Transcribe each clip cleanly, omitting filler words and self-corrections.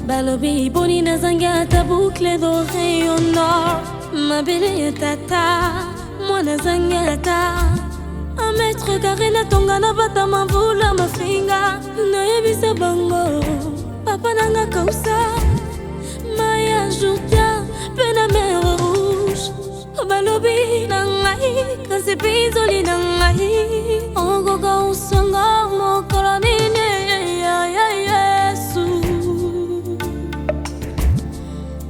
Balobi boni na zangata boucle d'oreille au nord. Ma belle tata, moi na zangata. Un mètre carré na tonga na bata mavula mafinga. Na yebisa bango, papa nanga kausa. Maya juta, pena mer rouge. Balobi na ngai, kasi pinzoli na ngai. Ongo kausanga mo kolonine, ya ya Yesu.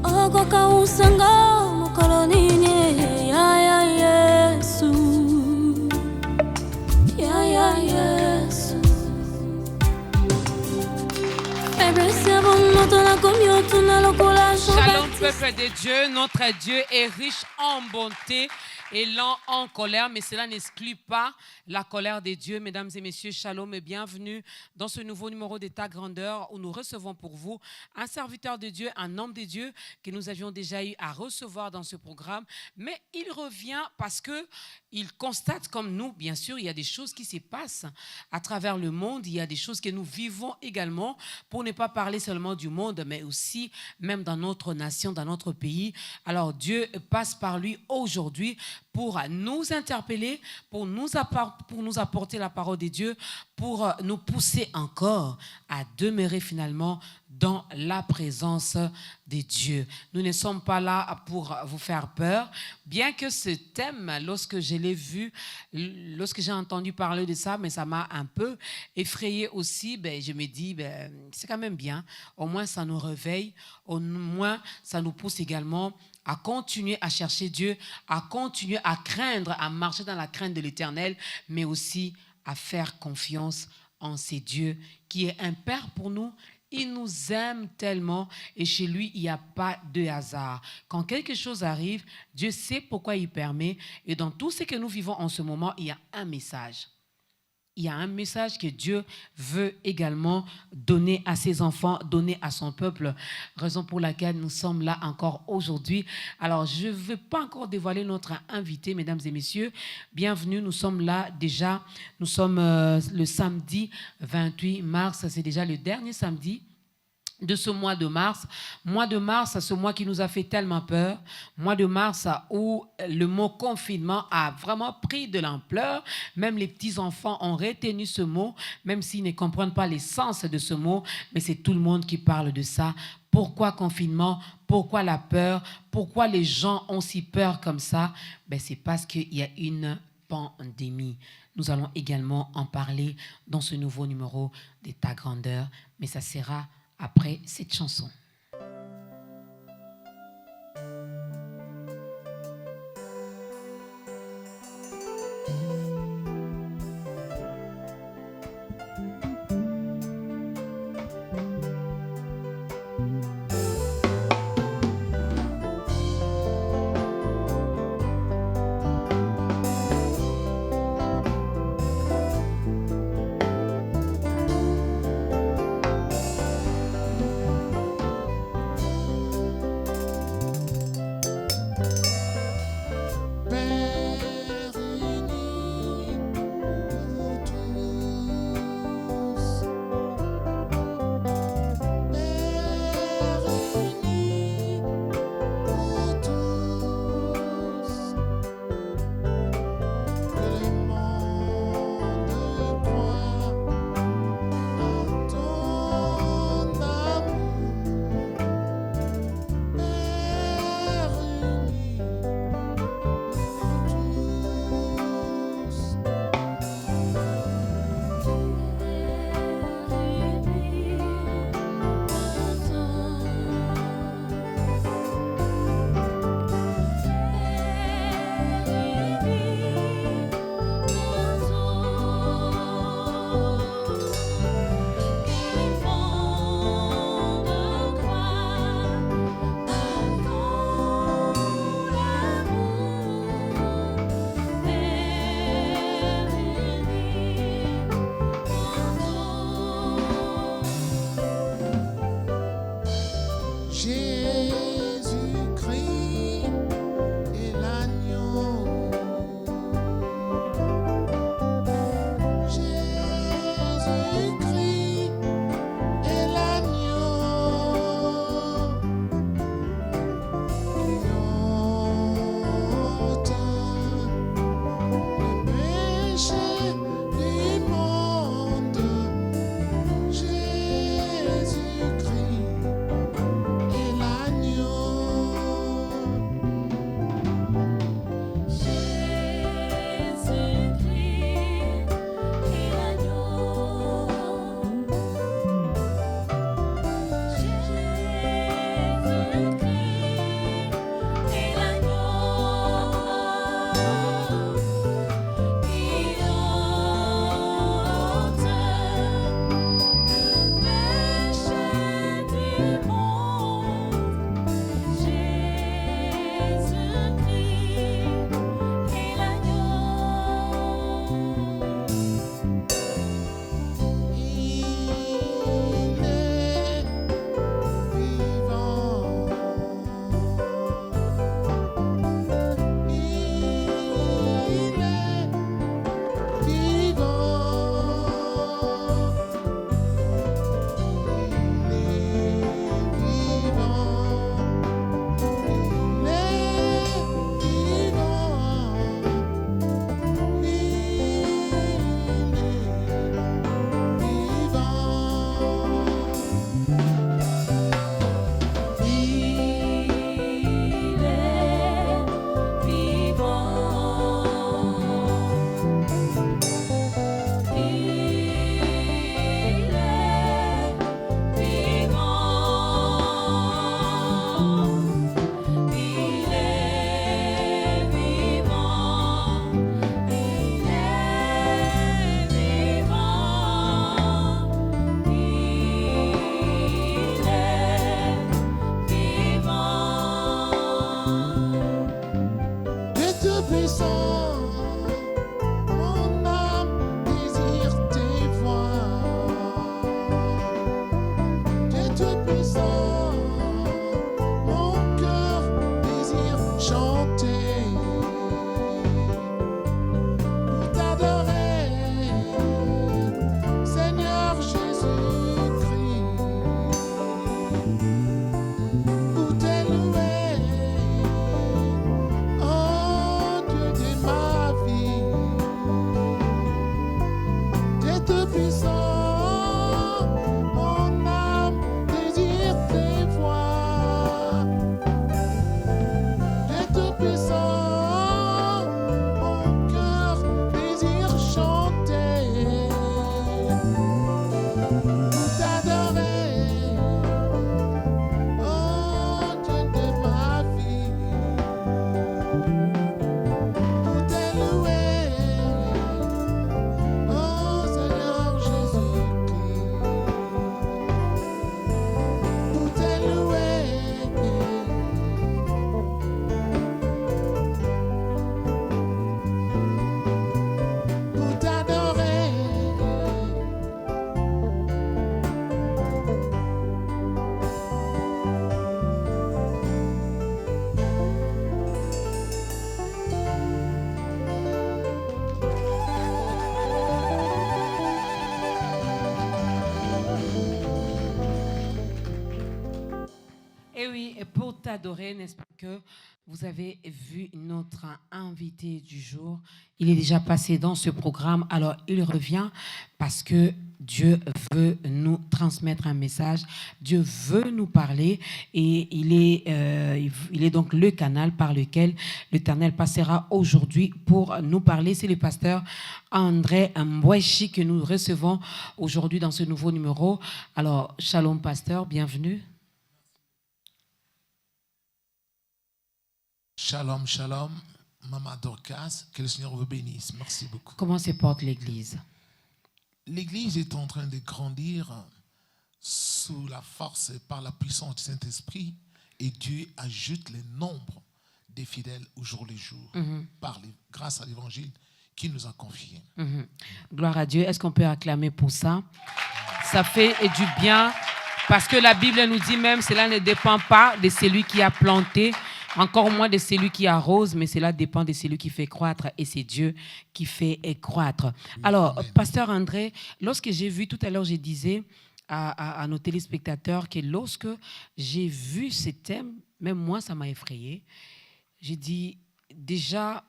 Ogoka usanga mukolonini ya ya Yesu, ya ya Yesu. Shalom peuple de Dieu, notre Dieu est riche en bonté et lent en colère, mais cela n'exclut pas la colère de Dieu. Mesdames et messieurs, shalom et bienvenue dans ce nouveau numéro d'État Grandeur où nous recevons pour vous un serviteur de Dieu, un homme de Dieu que nous avions déjà eu à recevoir dans ce programme. Mais il revient parce qu'il constate comme nous, bien sûr, il y a des choses qui se passent à travers le monde, il y a des choses que nous vivons également, pour ne pas parler seulement du monde, mais aussi même dans notre nation, dans notre pays. Alors Dieu passe par lui aujourd'hui pour nous interpeller, pour nous apporter la parole de Dieu, pour nous pousser encore à demeurer finalement dans la présence de Dieu. Nous ne sommes pas là pour vous faire peur, bien que ce thème, lorsque je l'ai vu, lorsque j'ai entendu parler de ça, mais ça m'a un peu effrayé aussi, je me dis, c'est quand même bien, au moins ça nous réveille, au moins ça nous pousse également à continuer à chercher Dieu, à continuer à craindre, à marcher dans la crainte de l'Éternel, mais aussi à faire confiance en ce Dieu qui est un Père pour nous. Il nous aime tellement et chez lui, il n'y a pas de hasard. Quand quelque chose arrive, Dieu sait pourquoi il permet. Et dans tout ce que nous vivons en ce moment, il y a un message. Il y a un message que Dieu veut également donner à ses enfants, donner à son peuple, raison pour laquelle nous sommes là encore aujourd'hui. Alors, je ne veux pas encore dévoiler notre invité, mesdames et messieurs. Bienvenue, nous sommes là déjà. Nous sommes le samedi 28 mars, c'est déjà le dernier samedi de ce mois de mars, ce mois qui nous a fait tellement peur, mois de mars où le mot confinement a vraiment pris de l'ampleur, même les petits-enfants ont retenu ce mot, même s'ils ne comprennent pas l'essence de ce mot, mais c'est tout le monde qui parle de ça. Pourquoi confinement? Pourquoi la peur? Pourquoi les gens ont si peur comme ça? C'est parce qu'il y a une pandémie. Nous allons également en parler dans ce nouveau numéro d'État Grandeur, mais ça sera après cette chanson. adoré, n'est-ce pas, que vous avez vu notre invité du jour. Il est déjà passé dans ce programme, alors il revient parce que Dieu veut nous transmettre un message, Dieu veut nous parler et il est donc le canal par lequel l'Éternel passera aujourd'hui pour nous parler. C'est le pasteur André Mbweshi que nous recevons aujourd'hui dans ce nouveau numéro. Alors, shalom pasteur, bienvenue. Shalom, shalom, Maman Dorcas, que le Seigneur vous bénisse. Merci beaucoup. Comment se porte l'Église? L'Église est en train de grandir sous la force et par la puissance du Saint-Esprit et Dieu ajoute le nombre des fidèles au jour le jour grâce à l'Évangile qu'il nous a confié. Gloire à Dieu. Est-ce qu'on peut acclamer pour ça? Ça fait du bien parce que la Bible nous dit même cela ne dépend pas de celui qui a planté, encore moins de celui qui arrose, mais cela dépend de celui qui fait croître et c'est Dieu qui fait croître. Alors, pasteur André, lorsque j'ai vu, tout à l'heure, je disais à nos téléspectateurs que lorsque j'ai vu ce thème, même moi, ça m'a effrayé. J'ai dit, déjà,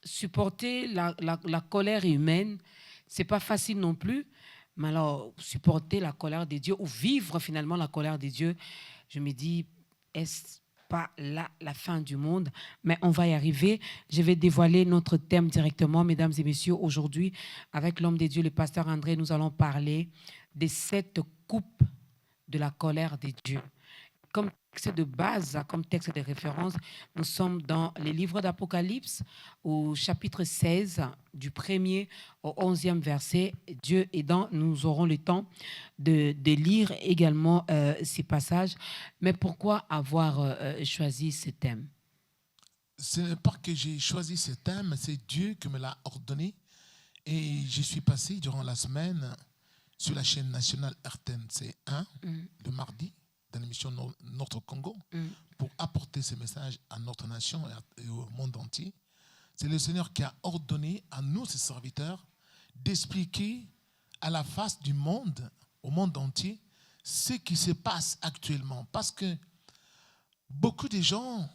supporter la colère humaine, c'est pas facile non plus, mais alors, supporter la colère de Dieu ou vivre finalement la colère de Dieu, je me dis, est-ce pas là la fin du monde, mais on va y arriver. Je vais dévoiler notre thème directement, mesdames et messieurs. Aujourd'hui, avec l'homme de Dieu, le pasteur André, nous allons parler des 7 coupes de la colère de Dieu. Comme texte de base, comme texte de référence, nous sommes dans les livres d'Apocalypse, au chapitre 16, du 1er au 11e verset. Dieu aidant, nous aurons le temps de lire également ces passages. Mais pourquoi avoir choisi ce thème? Ce n'est pas que j'ai choisi ce thème, c'est Dieu qui me l'a ordonné. Et je suis passé durant la semaine sur la chaîne nationale RTNC1, le mardi, dans l'émission Notre Congo, pour apporter ce message à notre nation et au monde entier. C'est le Seigneur qui a ordonné à nous, ses serviteurs, d'expliquer à la face du monde, au monde entier, ce qui se passe actuellement. Parce que beaucoup de gens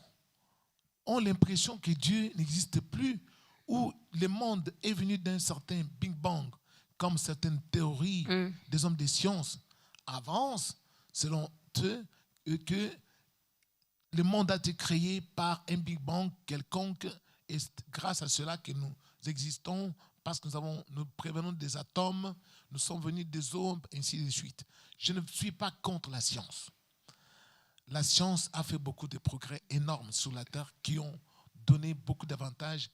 ont l'impression que Dieu n'existe plus, ou le monde est venu d'un certain Big Bang, comme certaines théories des hommes des sciences avancent, selon eux, que le monde a été créé par un Big Bang quelconque et c'est grâce à cela que nous existons parce que nous prévenons des atomes, nous sommes venus des eaux, ainsi de suite. Je ne suis pas contre la science. La science a fait beaucoup de progrès énormes sur la Terre qui ont donné beaucoup d'avantages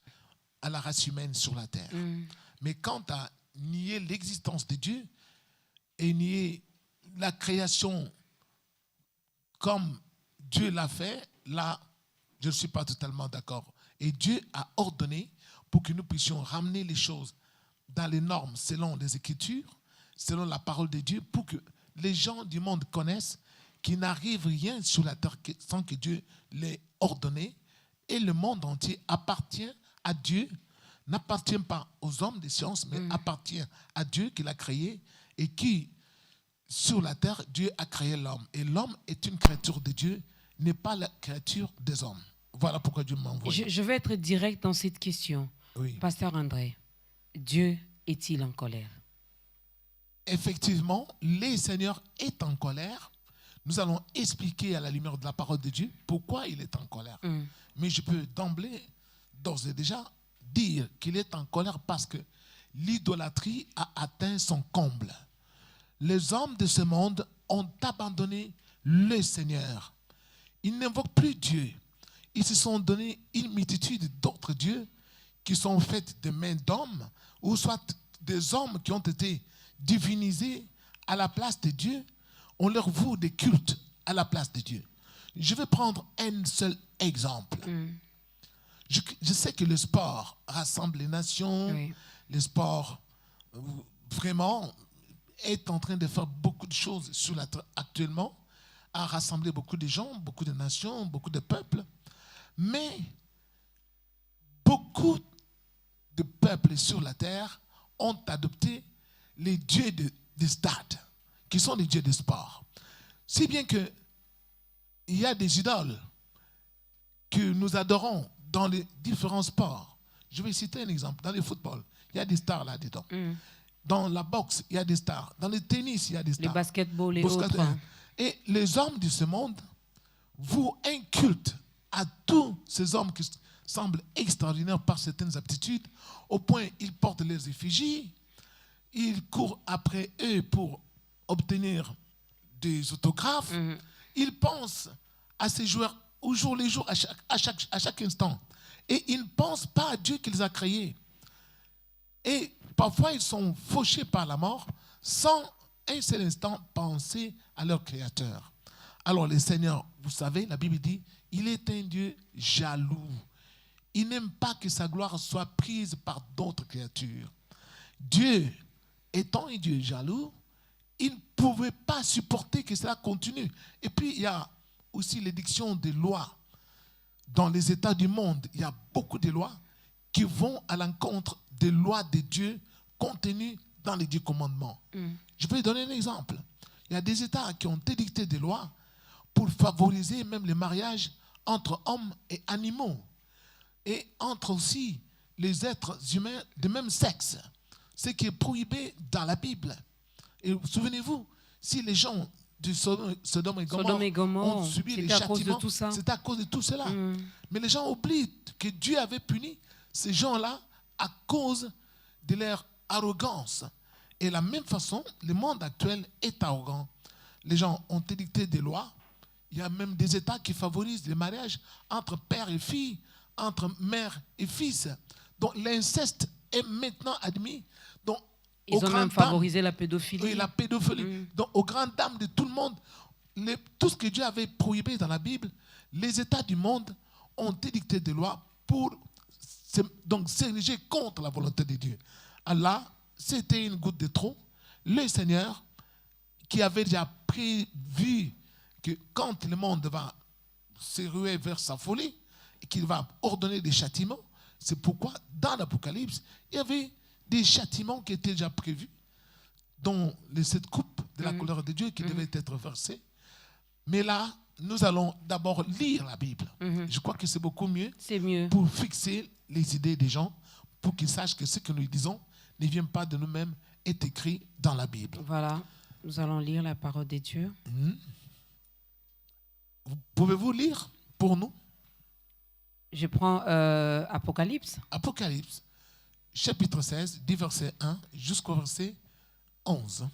à la race humaine sur la Terre. Mais quant à nier l'existence de Dieu et nier la création comme Dieu l'a fait, là, je ne suis pas totalement d'accord. Et Dieu a ordonné pour que nous puissions ramener les choses dans les normes, selon les Écritures, selon la parole de Dieu, pour que les gens du monde connaissent qu'il n'arrive rien sur la terre sans que Dieu l'ait ordonné. Et le monde entier appartient à Dieu, n'appartient pas aux hommes des sciences, mais appartient à Dieu qui l'a créé et qui, sur la terre, Dieu a créé l'homme. Et l'homme est une créature de Dieu, n'est pas la créature des hommes. Voilà pourquoi Dieu m'a envoyé. Je vais être direct dans cette question. Oui. Pasteur André, Dieu est-il en colère? Effectivement, le Seigneur est en colère. Nous allons expliquer à la lumière de la parole de Dieu pourquoi il est en colère. Mais je peux d'emblée, d'ores et déjà, dire qu'il est en colère parce que l'idolâtrie a atteint son comble. Les hommes de ce monde ont abandonné le Seigneur. Ils n'invoquent plus Dieu. Ils se sont donné une multitude d'autres dieux qui sont faits de mains d'hommes ou soit des hommes qui ont été divinisés à la place de Dieu. On leur voue des cultes à la place de Dieu. Je vais prendre un seul exemple. Je sais que le sport rassemble les nations. Oui. Le sport, vraiment, est en train de faire beaucoup de choses sur la terre actuellement, a rassemblé beaucoup de gens, beaucoup de nations, beaucoup de peuples. Mais beaucoup de peuples sur la terre ont adopté les dieux de stade, qui sont les dieux de sport. Si bien que il y a des idoles que nous adorons dans les différents sports. Je vais citer un exemple. Dans le football, il y a des stars là-dedans. Dans la boxe, il y a des stars. Dans le tennis, il y a des stars. Le basketball et autres. Et les hommes de ce monde vouent un culte à tous ces hommes qui semblent extraordinaires par certaines aptitudes, au point ils portent leurs effigies, ils courent après eux pour obtenir des autographes. Ils pensent à ces joueurs au jour le jour, à chaque instant. Et ils ne pensent pas à Dieu qui les a créés. Et parfois, ils sont fauchés par la mort sans un seul instant penser à leur Créateur. Alors, le Seigneur, vous savez, la Bible dit, il est un Dieu jaloux. Il n'aime pas que sa gloire soit prise par d'autres créatures. Dieu, étant un Dieu jaloux, il ne pouvait pas supporter que cela continue. Et puis, il y a aussi l'édiction des lois. Dans les États du monde, il y a beaucoup de lois qui vont à l'encontre des lois de Dieu contenues dans les 10 commandements. Je vais donner un exemple. Il y a des États qui ont édicté des lois pour favoriser même les mariages entre hommes et animaux et entre aussi les êtres humains de même sexe, ce qui est prohibé dans la Bible. Et souvenez-vous, si les gens du Sodome et Gomorrhe ont subi les châtiments, c'est à cause de tout cela. Mais les gens oublient que Dieu avait puni ces gens-là à cause de leur arrogance. Et de la même façon, le monde actuel est arrogant. Les gens ont édicté des lois. Il y a même des États qui favorisent les mariages entre père et fille, entre mère et fils. Donc l'inceste est maintenant admis. Donc, ils ont même favorisé la pédophilie. Oui, la pédophilie. Donc, aux grandes dames de tout le monde, tout ce que Dieu avait prohibé dans la Bible, les États du monde ont édicté des lois pour s'ériger contre la volonté de Dieu. Allah, c'était une goutte de trop. Le Seigneur, qui avait déjà prévu que quand le monde va se ruer vers sa folie, et qu'il va ordonner des châtiments, c'est pourquoi dans l'Apocalypse, il y avait des châtiments qui étaient déjà prévus, dont les 7 coupes de la colère de Dieu qui devaient être versées. Mais là, nous allons d'abord lire la Bible. Je crois que c'est beaucoup mieux, pour fixer les idées des gens, pour qu'ils sachent que ce que nous disons ne vient pas de nous-mêmes, est écrit dans la Bible. Voilà, nous allons lire la parole de Dieu. Pouvez-vous lire pour nous? Je prends Apocalypse. Apocalypse, chapitre 16, du verset 1 jusqu'au verset 11.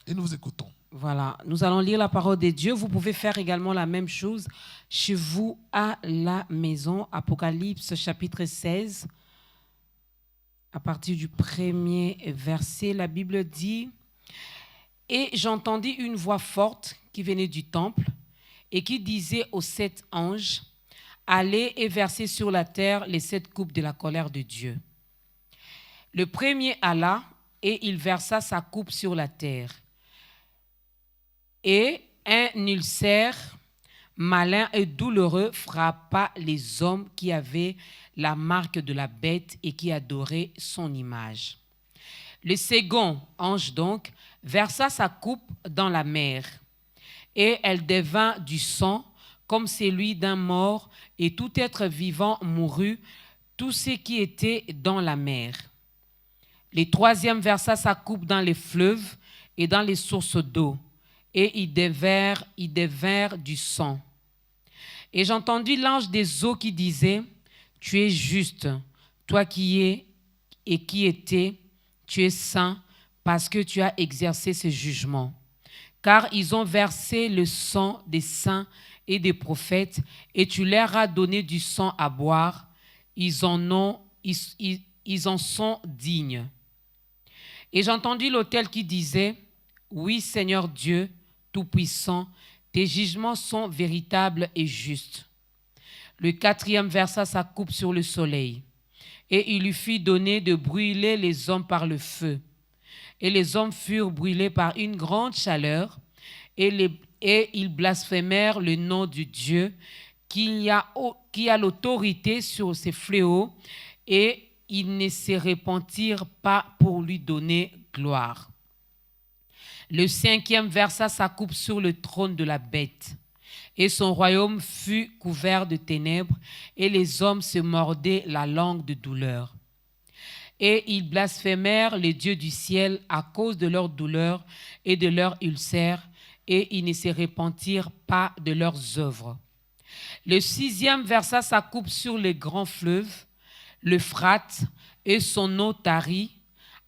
Et nous vous écoutons. Voilà, nous allons lire la parole de Dieu. Vous pouvez faire également la même chose chez vous à la maison. Apocalypse, chapitre 16, à partir du premier verset, la Bible dit « Et j'entendis une voix forte qui venait du temple et qui disait aux 7 anges, « Allez et versez sur la terre les 7 coupes de la colère de Dieu. » Le premier alla et il versa sa coupe sur la terre. Et un ulcère malin et douloureux frappa les hommes qui avaient la marque de la bête et qui adoraient son image. Le second ange donc versa sa coupe dans la mer, et elle devint du sang comme celui d'un mort, et tout être vivant mourut, tout ce qui était dans la mer. Le troisième versa sa coupe dans les fleuves et dans les sources d'eau, et ils devinrent du sang. Et j'entendis l'ange des eaux qui disait, « Tu es juste, toi qui es et qui étais, tu es saint, parce que tu as exercé ce jugement. Car ils ont versé le sang des saints et des prophètes, et tu leur as donné du sang à boire. Ils en sont dignes. » Et j'entendis l'autel qui disait, « Oui, Seigneur Dieu, Tout-Puissant, tes jugements sont véritables et justes. » Le quatrième versa sa coupe sur le soleil, et il lui fit donner de brûler les hommes par le feu. Et les hommes furent brûlés par une grande chaleur, et ils blasphémèrent le nom du Dieu qui a l'autorité sur ces fléaux, et ils ne se repentirent pas pour lui donner gloire. Le cinquième versa sa coupe sur le trône de la bête, Et son royaume fut couvert de ténèbres, et les hommes se mordaient la langue de douleur. Et ils blasphémèrent les dieux du ciel à cause de leur douleur et de leurs ulcères, et ils ne se repentirent pas de leurs œuvres. Le 6e versa sa coupe sur les grands fleuves, l'Euphrate et son eau tarie,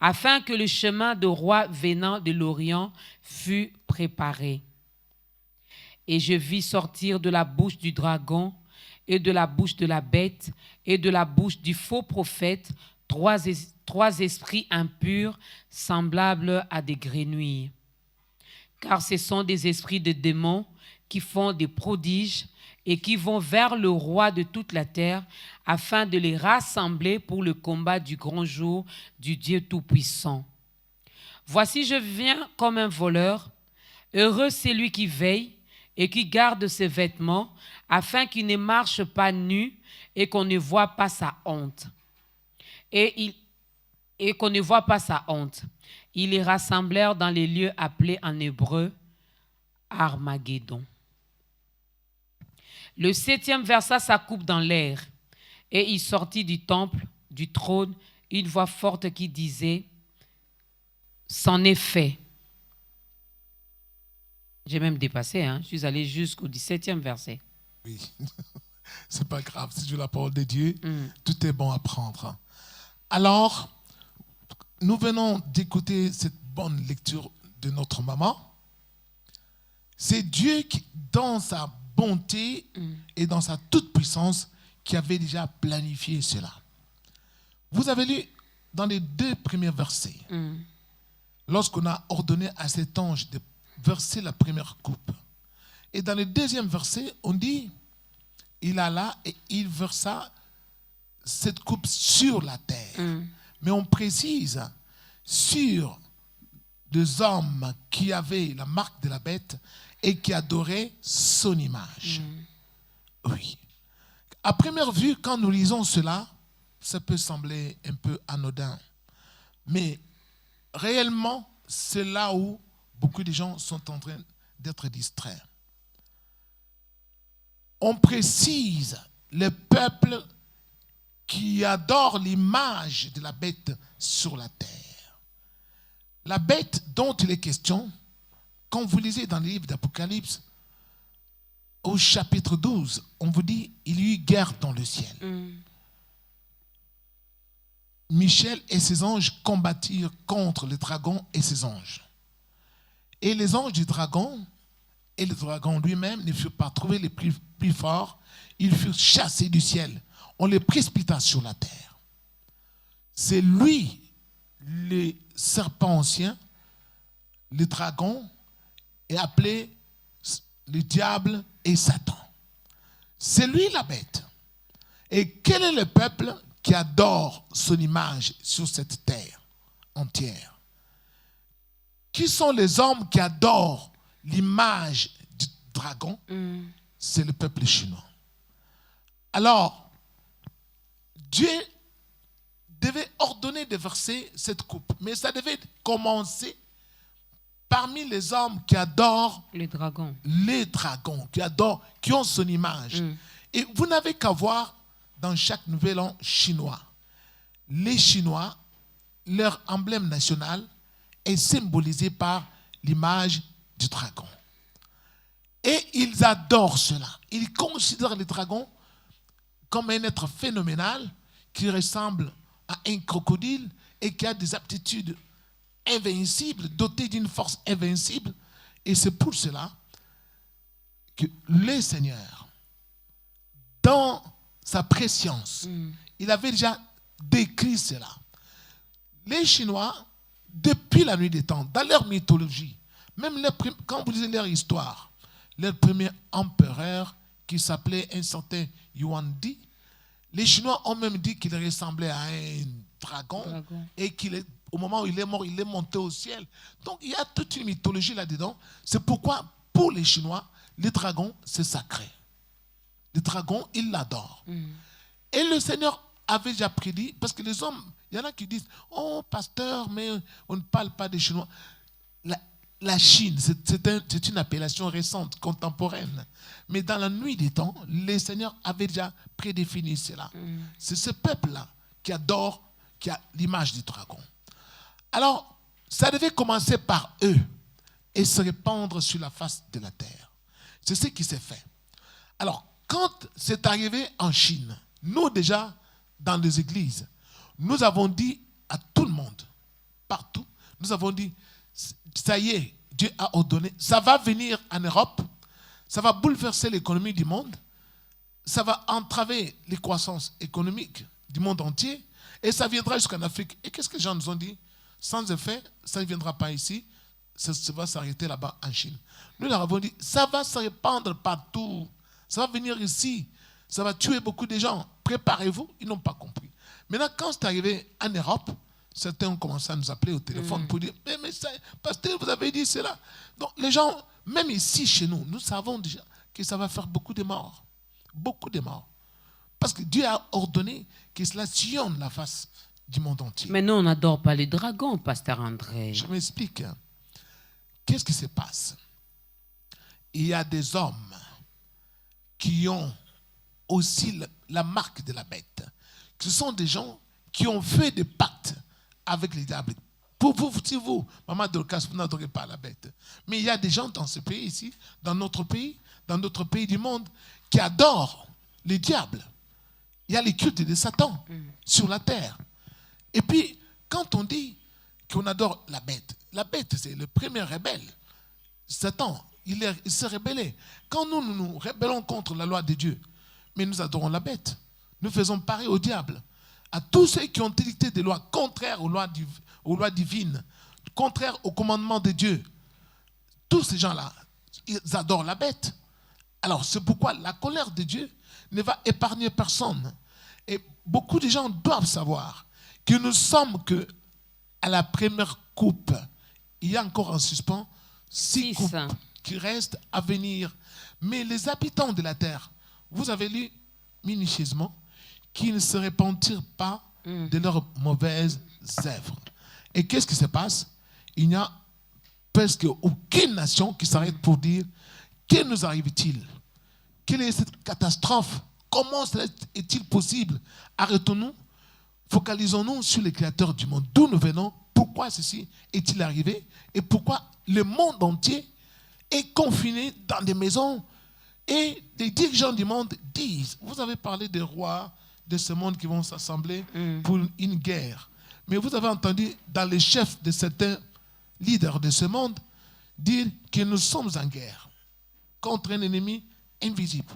afin que le chemin de roi venant de l'Orient fût préparé. Et je vis sortir de la bouche du dragon et de la bouche de la bête et de la bouche du faux prophète trois esprits impurs semblables à des grenouilles. Car ce sont des esprits de démons qui font des prodiges et qui vont vers le roi de toute la terre afin de les rassembler pour le combat du grand jour du Dieu Tout-Puissant. Voici, je viens comme un voleur. Heureux celui qui veille et qui garde ses vêtements, afin qu'il ne marche pas nu et qu'on ne voit pas sa honte. Et qu'on ne voit pas sa honte. Ils les rassemblèrent dans les lieux appelés en hébreu Armageddon. Le 7e versa sa coupe dans l'air, et il sortit du temple, du trône, une voix forte qui disait « C'en est fait ». J'ai même dépassé, je suis allé jusqu'au 17e verset. Oui, c'est pas grave, c'est la parole de Dieu, tout est bon à prendre. Alors, nous venons d'écouter cette bonne lecture de notre maman. C'est Dieu qui, dans sa bonté et dans sa toute-puissance, qui avait déjà planifié cela. Vous avez lu dans les 2 premiers versets, lorsqu'on a ordonné à cet ange de verser la première coupe. Et dans le 2e verset, on dit, il alla et il versa cette coupe sur la terre. Mais on précise, sur des hommes qui avaient la marque de la bête et qui adoraient son image. Oui. À première vue, quand nous lisons cela, ça peut sembler un peu anodin. Mais réellement, c'est là où beaucoup de gens sont en train d'être distraits. On précise le peuple qui adore l'image de la bête sur la terre. La bête dont il est question, quand vous lisez dans le livre d'Apocalypse, au chapitre 12, on vous dit il y eut guerre dans le ciel. Michel et ses anges combattirent contre le dragon et ses anges. Et les anges du dragon et le dragon lui-même ne furent pas trouvés les plus forts. Ils furent chassés du ciel. On les précipita sur la terre. C'est lui, le serpent ancien, le dragon, est appelé le diable et Satan. C'est lui la bête. Et quel est le peuple qui adore son image sur cette terre entière? Qui sont les hommes qui adorent l'image du dragon? C'est le peuple chinois. Alors, Dieu devait ordonner de verser cette coupe, mais ça devait commencer parmi les hommes qui adorent les dragons, qui ont son image. Et vous n'avez qu'à voir dans chaque nouvel an chinois. Les Chinois, leur emblème national est symbolisé par l'image du dragon. Et ils adorent cela. Ils considèrent le dragon comme un être phénoménal qui ressemble à un crocodile et qui a des aptitudes invincibles, doté d'une force invincible. Et c'est pour cela que le Seigneur, dans sa préscience, il avait déjà décrit cela. Les Chinois, depuis la nuit des temps, dans leur mythologie, même quand vous lisez leur histoire, leur premier empereur qui s'appelait un certain Yuan Di, les Chinois ont même dit qu'il ressemblait à un dragon. Et qu'au moment où il est mort, il est monté au ciel. Donc il y a toute une mythologie là-dedans. C'est pourquoi, pour les Chinois, le dragon, c'est sacré. Le dragon, ils l'adorent. Et le Seigneur avait déjà prédit, parce que les hommes, il y en a qui disent, oh pasteur, mais on ne parle pas des Chinois. la Chine, c'est une appellation récente, contemporaine. Mais dans la nuit des temps, les seigneurs avaient déjà prédéfini cela. C'est ce peuple-là qui adore, qui a l'image du dragon. Alors, ça devait commencer par eux et se répandre sur la face de la terre. C'est ce qui s'est fait. Alors, quand c'est arrivé en Chine, nous déjà, dans les églises, nous avons dit à tout le monde, partout, nous avons dit, ça y est, Dieu a ordonné, ça va venir en Europe, ça va bouleverser l'économie du monde, ça va entraver les croissances économiques du monde entier, et ça viendra jusqu'en Afrique. Et qu'est-ce que les gens nous ont dit? Sans effet, ça ne viendra pas ici, ça va s'arrêter là-bas en Chine. Nous leur avons dit, ça va se répandre partout, ça va venir ici, ça va tuer beaucoup de gens, préparez-vous. Ils n'ont pas compris. Maintenant, quand c'est arrivé en Europe, certains ont commencé à nous appeler au téléphone pour dire, mais ça, pasteur, vous avez dit cela. Donc les gens, même ici chez nous, nous savons déjà que ça va faire beaucoup de morts. Beaucoup de morts. Parce que Dieu a ordonné que cela sillonne la face du monde entier. Mais nous, on n'adore pas les dragons, pasteur André. Je m'explique. Qu'est-ce qui se passe? Il y a des hommes qui ont aussi la marque de la bête. Ce sont des gens qui ont fait des pactes avec les diables. Pour vous, si vous, maman Dorcas, vous n'adorez pas la bête. Mais il y a des gens dans ce pays ici, dans notre pays du monde, qui adorent les diables. Il y a les cultes de Satan sur la terre. Et puis, quand on dit qu'on adore la bête, c'est le premier rebelle. Satan, il s'est rebellé. Quand nous nous rebellons contre la loi de Dieu, mais nous adorons la bête. Nous faisons pareil au diable. À tous ceux qui ont édicté des lois contraires aux lois divines, contraires au commandement de Dieu, tous ces gens-là, ils adorent la bête. Alors, c'est pourquoi la colère de Dieu ne va épargner personne. Et beaucoup de gens doivent savoir que nous sommes que à la première coupe. Il y a encore en suspens 6 coupes qui restent à venir. Mais les habitants de la terre, vous avez lu minutieusement, qui ne se repentirent pas de leurs mauvaises œuvres. Et qu'est-ce qui se passe? Il n'y a presque aucune nation qui s'arrête pour dire que nous arrive-t-il? Quelle est cette catastrophe? Comment est-il possible? Arrêtons-nous, focalisons-nous sur le Créateur du monde. D'où nous venons? Pourquoi ceci est-il arrivé? Et pourquoi le monde entier est confiné dans des maisons? Et les dirigeants du monde disent, vous avez parlé des rois de ce monde qui vont s'assembler pour une guerre. Mais vous avez entendu dans les chefs de certains leaders de ce monde dire que nous sommes en guerre contre un ennemi invisible.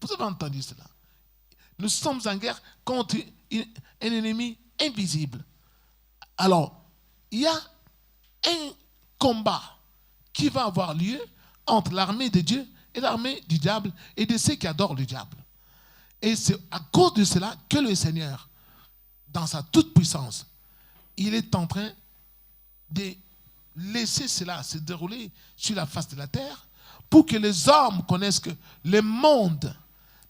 Vous avez entendu cela? Nous sommes en guerre contre un ennemi invisible. Alors, il y a un combat qui va avoir lieu entre l'armée de Dieu et l'armée du diable et de ceux qui adorent le diable. Et c'est à cause de cela que le Seigneur, dans sa toute puissance, il est en train de laisser cela se dérouler sur la face de la terre pour que les hommes connaissent que le monde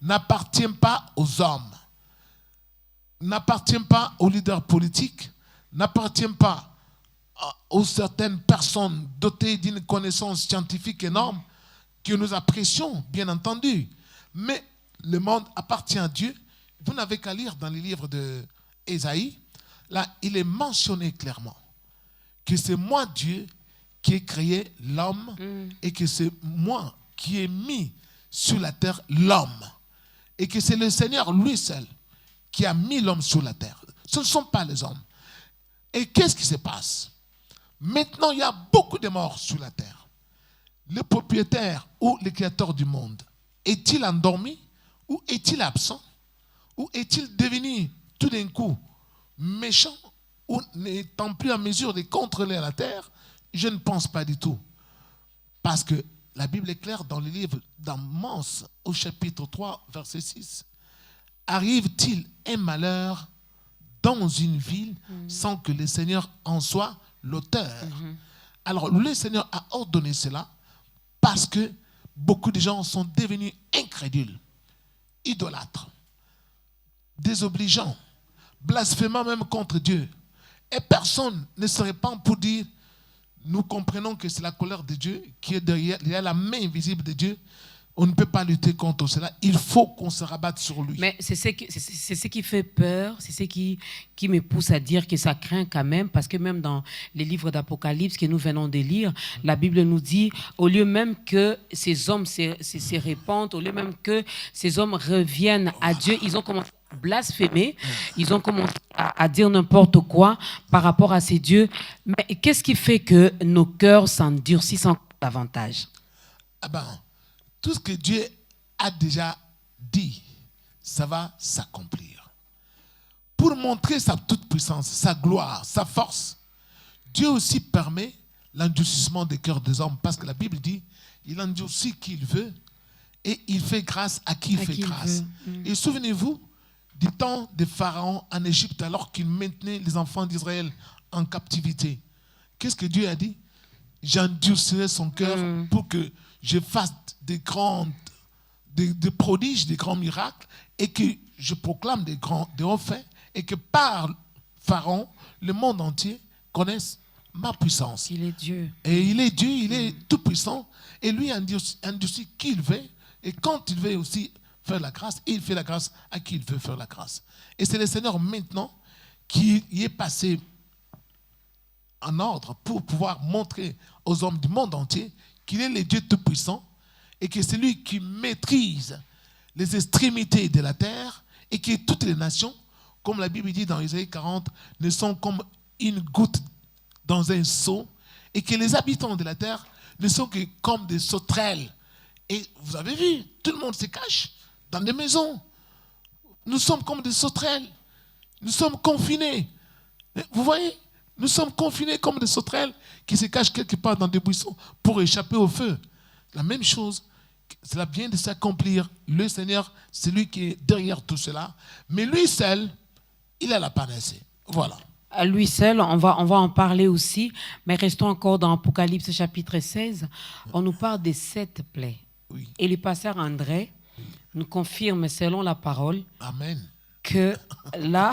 n'appartient pas aux hommes, n'appartient pas aux leaders politiques, n'appartient pas aux certaines personnes dotées d'une connaissance scientifique énorme que nous apprécions, bien entendu. Mais le monde appartient à Dieu. Vous n'avez qu'à lire dans les livres d'Ésaïe. Là, il est mentionné clairement que c'est moi, Dieu, qui ai créé l'homme et que c'est moi qui ai mis sur la terre l'homme. Et que c'est le Seigneur, lui seul, qui a mis l'homme sur la terre. Ce ne sont pas les hommes. Et qu'est-ce qui se passe? Maintenant, il y a beaucoup de morts sur la terre. Le propriétaire ou le créateur du monde, est-il endormi ou est-il absent? Ou est-il devenu tout d'un coup méchant ou n'étant plus en mesure de contrôler la terre? Je ne pense pas du tout. Parce que la Bible est claire dans le livre d'Amos au chapitre 3, verset 6. Arrive-t-il un malheur dans une ville sans que le Seigneur en soit l'auteur? Alors le Seigneur a ordonné cela parce que beaucoup de gens sont devenus incrédules, idolâtres, désobligeants, blasphémant même contre Dieu. Et personne ne se répand pour dire nous comprenons que c'est la colère de Dieu qui est derrière, il y a la main invisible de Dieu. On ne peut pas lutter contre cela. Il faut qu'on se rabatte sur lui. Mais c'est ce qui fait peur, c'est ce qui me pousse à dire que ça craint quand même, parce que même dans les livres d'Apocalypse que nous venons de lire, la Bible nous dit, au lieu même que ces hommes se répandent, au lieu même que ces hommes reviennent à Dieu, ils ont commencé à blasphémer, ils ont commencé à dire n'importe quoi par rapport à ces dieux. Mais qu'est-ce qui fait que nos cœurs s'endurcissent encore davantage? Ah ben, tout ce que Dieu a déjà dit, ça va s'accomplir. Pour montrer sa toute-puissance, sa gloire, sa force, Dieu aussi permet l'endurcissement des cœurs des hommes. Parce que la Bible dit, il endurcit qui il veut et il fait grâce à qui il fait grâce. Et souvenez-vous du temps de Pharaon en Égypte, alors qu'il maintenait les enfants d'Israël en captivité. Qu'est-ce que Dieu a dit? J'endurcirai son cœur pour que je fasse des prodiges, des grands miracles, et que je proclame des hauts faits, et que par Pharaon, le monde entier connaisse ma puissance. Il est Dieu. Et il est Dieu, il est tout puissant, et lui endurcit qui il veut, et quand il veut aussi faire la grâce, il fait la grâce à qui il veut faire la grâce. Et c'est le Seigneur maintenant qui y est passé en ordre pour pouvoir montrer aux hommes du monde entier qu'il est le Dieu tout-puissant et que c'est lui qui maîtrise les extrémités de la terre et que toutes les nations, comme la Bible dit dans Isaïe 40, ne sont comme une goutte dans un seau et que les habitants de la terre ne sont que comme des sauterelles. Et vous avez vu, tout le monde se cache dans des maisons. Nous sommes comme des sauterelles. Nous sommes confinés. Vous voyez? Nous sommes confinés comme des sauterelles qui se cachent quelque part dans des buissons pour échapper au feu. La même chose, cela vient de s'accomplir. Le Seigneur, c'est lui qui est derrière tout cela. Mais lui seul, il a la panacée. Voilà. À lui seul, on va en parler aussi. Mais restons encore dans Apocalypse chapitre 16. On nous parle des 7 plaies. Oui. Et le pasteur André nous confirme, selon la parole, Amen, que là,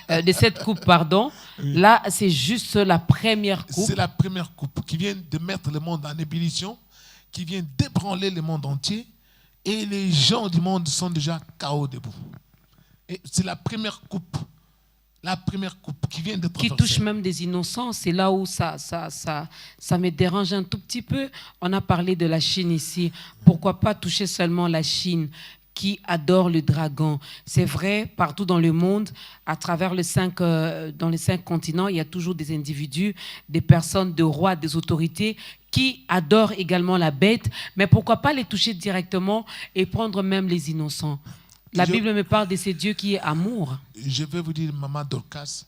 de cette coupe, pardon, là, c'est juste la première coupe. c'est la première coupe qui vient de mettre le monde en ébullition, qui vient d'ébranler le monde entier, et les gens du monde sont déjà KO debout. Et c'est la première coupe qui vient d'être Qui versée. touche même des innocents. C'est là où ça me dérange un tout petit peu. On a parlé de la Chine ici. Pourquoi pas toucher seulement la Chine qui adore le dragon? C'est vrai, partout dans le monde, à travers dans les 5 continents, il y a toujours des individus, des personnes, des rois, des autorités qui adorent également la bête. Mais pourquoi pas les toucher directement et prendre même les innocents? La Bible me parle de ce Dieu qui est amour. Je vais vous dire, Maman Dorcas,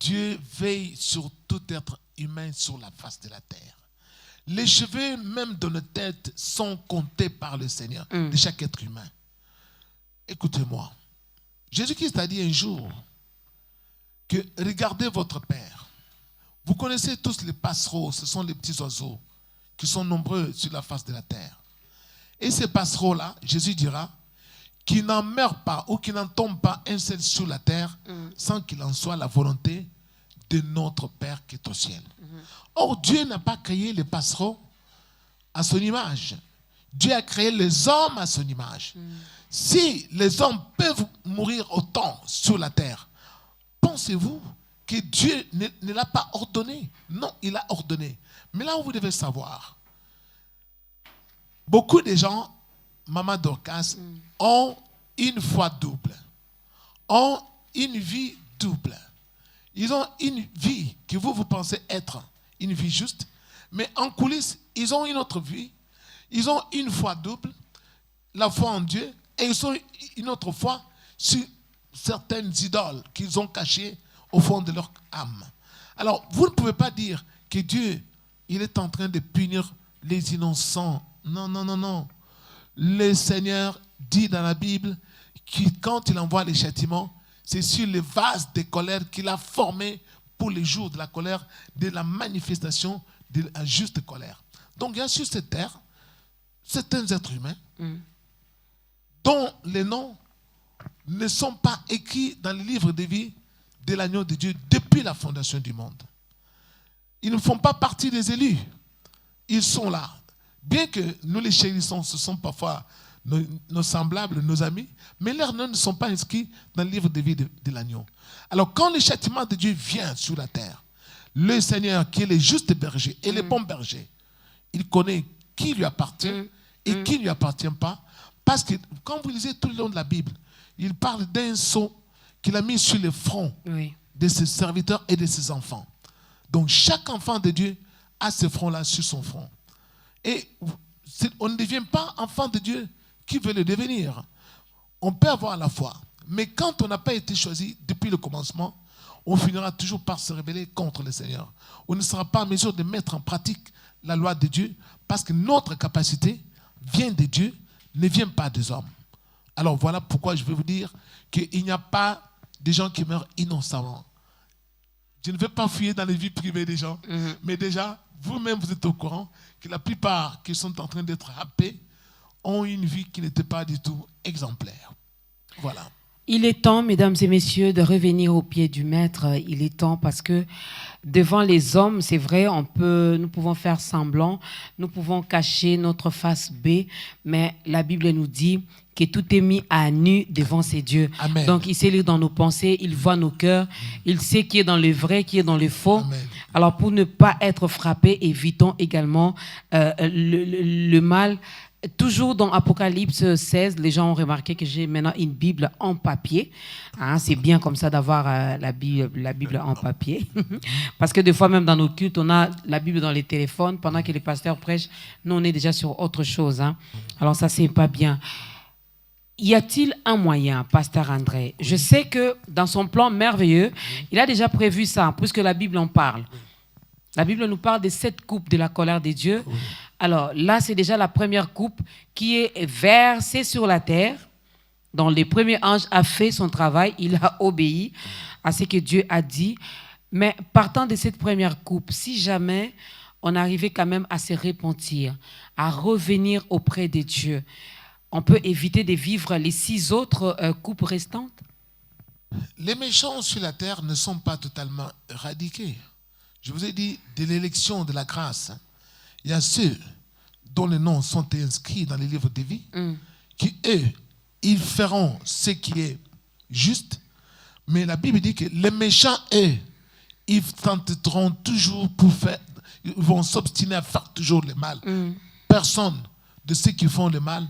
Dieu veille sur tout être humain sur la face de la terre. Les cheveux même de nos têtes sont comptés par le Seigneur, de chaque être humain. Écoutez-moi, Jésus-Christ a dit un jour que regardez votre Père. Vous connaissez tous les passereaux, ce sont les petits oiseaux qui sont nombreux sur la face de la terre. Et ces passereaux-là, Jésus dira, qui n'en meurt pas ou qui n'en tombe pas un seul sur la terre sans qu'il en soit la volonté de notre Père qui est au ciel. Or, Dieu n'a pas créé les passereaux à son image. Dieu a créé les hommes à son image. Si les hommes peuvent mourir autant sur la terre, pensez-vous que Dieu ne l'a pas ordonné? Non, il a ordonné. Mais là où vous devez savoir, beaucoup de gens, Maman Dorcas, ont une foi double, ont une vie double. Ils ont une vie que vous pensez être une vie juste, mais en coulisses, ils ont une autre vie. Ils ont une foi double, la foi en Dieu, et ils ont une autre foi sur certaines idoles qu'ils ont cachées au fond de leur âme. Alors, vous ne pouvez pas dire que Dieu, il est en train de punir les innocents. Non, non, non, non. Le Seigneur dit dans la Bible que quand il envoie les châtiments, c'est sur les vases de colère qu'il a formés pour les jours de la colère, de la manifestation de la juste colère. Donc il y a sur cette terre certains êtres humains dont les noms ne sont pas écrits dans le livre de vie de l'agneau de Dieu depuis la fondation du monde. Ils ne font pas partie des élus. Ils sont là. Bien que nous les chérissons, ce sont parfois nos semblables, nos amis, mais leurs noms ne sont pas inscrits dans le livre de vie de l'agneau. Alors quand le châtiment de Dieu vient sur la terre, le Seigneur qui est le juste berger et le bon berger, il connaît qui lui appartient et qui ne lui appartient pas. Parce que quand vous lisez tout le long de la Bible, il parle d'un sceau qu'il a mis sur le front de ses serviteurs et de ses enfants. Donc chaque enfant de Dieu a ce front-là sur son front. Et on ne devient pas enfant de Dieu qui veut le devenir. On peut avoir la foi. Mais quand on n'a pas été choisi depuis le commencement, on finira toujours par se rebeller contre le Seigneur. On ne sera pas en mesure de mettre en pratique la loi de Dieu parce que notre capacité vient de Dieu, ne vient pas des hommes. Alors voilà pourquoi je vais vous dire qu'il n'y a pas de gens qui meurent innocemment. Je ne vais pas fouiller dans les vies privées des gens, mais déjà, vous-même, vous êtes au courant que la plupart qui sont en train d'être happés ont une vie qui n'était pas du tout exemplaire. Voilà. Il est temps, mesdames et messieurs, de revenir au pied du Maître. Il est temps parce que devant les hommes, c'est vrai, nous pouvons faire semblant, nous pouvons cacher notre face B, mais la Bible nous dit que tout est mis à nu devant ses dieux. Amen. Donc, il sait lire dans nos pensées, il voit nos cœurs, il sait qui est dans le vrai, qui est dans le faux. Amen. Alors, pour ne pas être frappé, évitons également le mal. Toujours dans Apocalypse 16, les gens ont remarqué que j'ai maintenant une Bible en papier. Hein, c'est bien comme ça d'avoir la Bible en papier. Parce que des fois, même dans nos cultes, on a la Bible dans les téléphones. Pendant que les pasteurs prêchent, nous, on est déjà sur autre chose. Hein. Alors ça, c'est pas bien. Y a-t-il un moyen, pasteur André? Je sais que dans son plan merveilleux, il a déjà prévu ça, puisque la Bible en parle. La Bible nous parle des 7 coupes de la colère de Dieu. Alors là, c'est déjà la première coupe qui est versée sur la terre, dont le premier ange a fait son travail, il a obéi à ce que Dieu a dit. Mais partant de cette première coupe, si jamais on arrivait quand même à se repentir, à revenir auprès de Dieu, on peut éviter de vivre les 6 autres coupes restantes? Les méchants sur la terre ne sont pas totalement éradiqués. Je vous ai dit, de l'élection de la grâce, il y a ceux dont les noms sont inscrits dans les livres de vie, qui, eux, ils feront ce qui est juste. Mais la Bible dit que les méchants, eux, ils tenteront toujours pour faire, ils vont s'obstiner à faire toujours le mal. Personne de ceux qui font le mal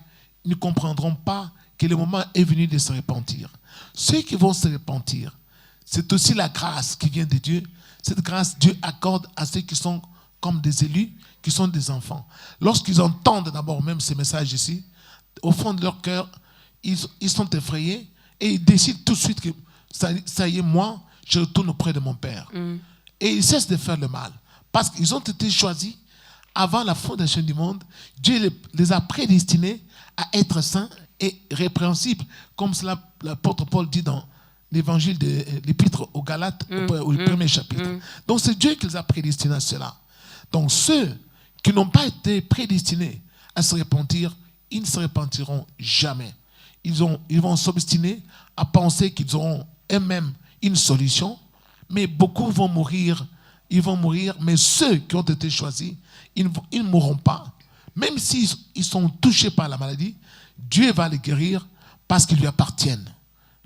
ne comprendront pas que le moment est venu de se repentir. Ceux qui vont se repentir, c'est aussi la grâce qui vient de Dieu. Cette grâce, Dieu accorde à ceux qui sont comme des élus, qui sont des enfants. Lorsqu'ils entendent d'abord même ces messages ici, au fond de leur cœur, ils sont effrayés et ils décident tout de suite que ça y est, moi, je retourne auprès de mon Père. Et ils cessent de faire le mal. Parce qu'ils ont été choisis avant la fondation du monde. Dieu les a prédestinés à être saints et répréhensibles, comme cela l'apôtre Paul dit dans l'évangile de l'épître aux Galates, au premier chapitre. Donc c'est Dieu qui les a prédestinés à cela. Donc ceux qui n'ont pas été prédestinés à se repentir, ils ne se repentiront jamais. Ils vont s'obstiner à penser qu'ils auront eux-mêmes une solution, mais beaucoup vont mourir. Ils vont mourir, mais ceux qui ont été choisis, ils ne mourront pas. Même s'ils sont touchés par la maladie, Dieu va les guérir parce qu'ils lui appartiennent.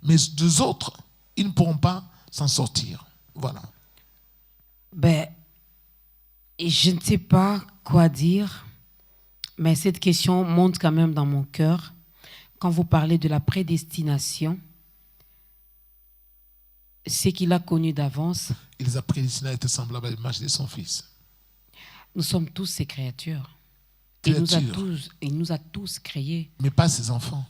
Mais deux autres, ils ne pourront pas s'en sortir. Voilà. Je ne sais pas quoi dire, mais cette question monte quand même dans mon cœur. Quand vous parlez de la prédestination, ce qu'il a connu d'avance. Il les a prédestinés à être semblables à l'image de son Fils. Nous sommes tous ses créatures. Il nous a tous créés. Mais pas ses enfants.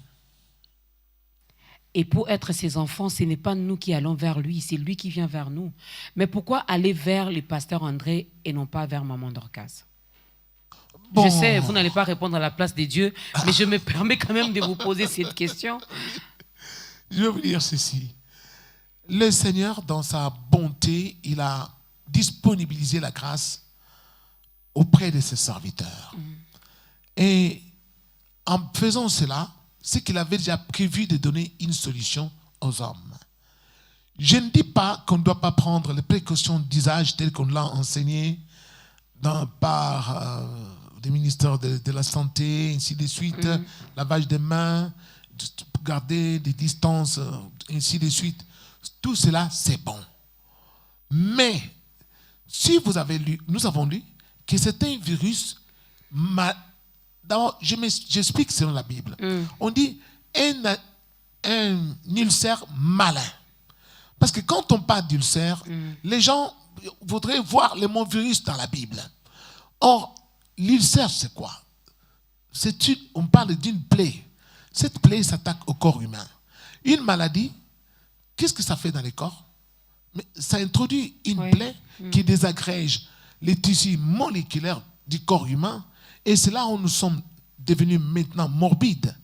Et pour être ses enfants, ce n'est pas nous qui allons vers lui, c'est lui qui vient vers nous. Mais pourquoi aller vers le pasteur André et non pas vers Maman Dorcas? Bon. Je sais, vous n'allez pas répondre à la place de Dieu, mais je me permets quand même de vous poser cette question. Je vais vous dire ceci. Le Seigneur, dans sa bonté, il a disponibilisé la grâce auprès de ses serviteurs. Et en faisant cela, c'est qu'il avait déjà prévu de donner une solution aux hommes. Je ne dis pas qu'on ne doit pas prendre les précautions d'usage telles qu'on l'a enseigné par des ministères de la Santé, ainsi de suite, lavage des mains, garder des distances, ainsi de suite. Tout cela, c'est bon. Mais, si vous avez lu, nous avons lu que c'est un virus, d'abord, j'explique selon la Bible. On dit un ulcère malin. Parce que quand on parle d'ulcère, les gens voudraient voir le mot virus dans la Bible. Or, l'ulcère, c'est quoi? On parle d'une plaie. Cette plaie s'attaque au corps humain. Une maladie, qu'est-ce que ça fait dans les corps? Mais ça introduit une plaie qui désagrège les tissus moléculaires du corps humain. Et c'est là où nous sommes devenus maintenant morbides.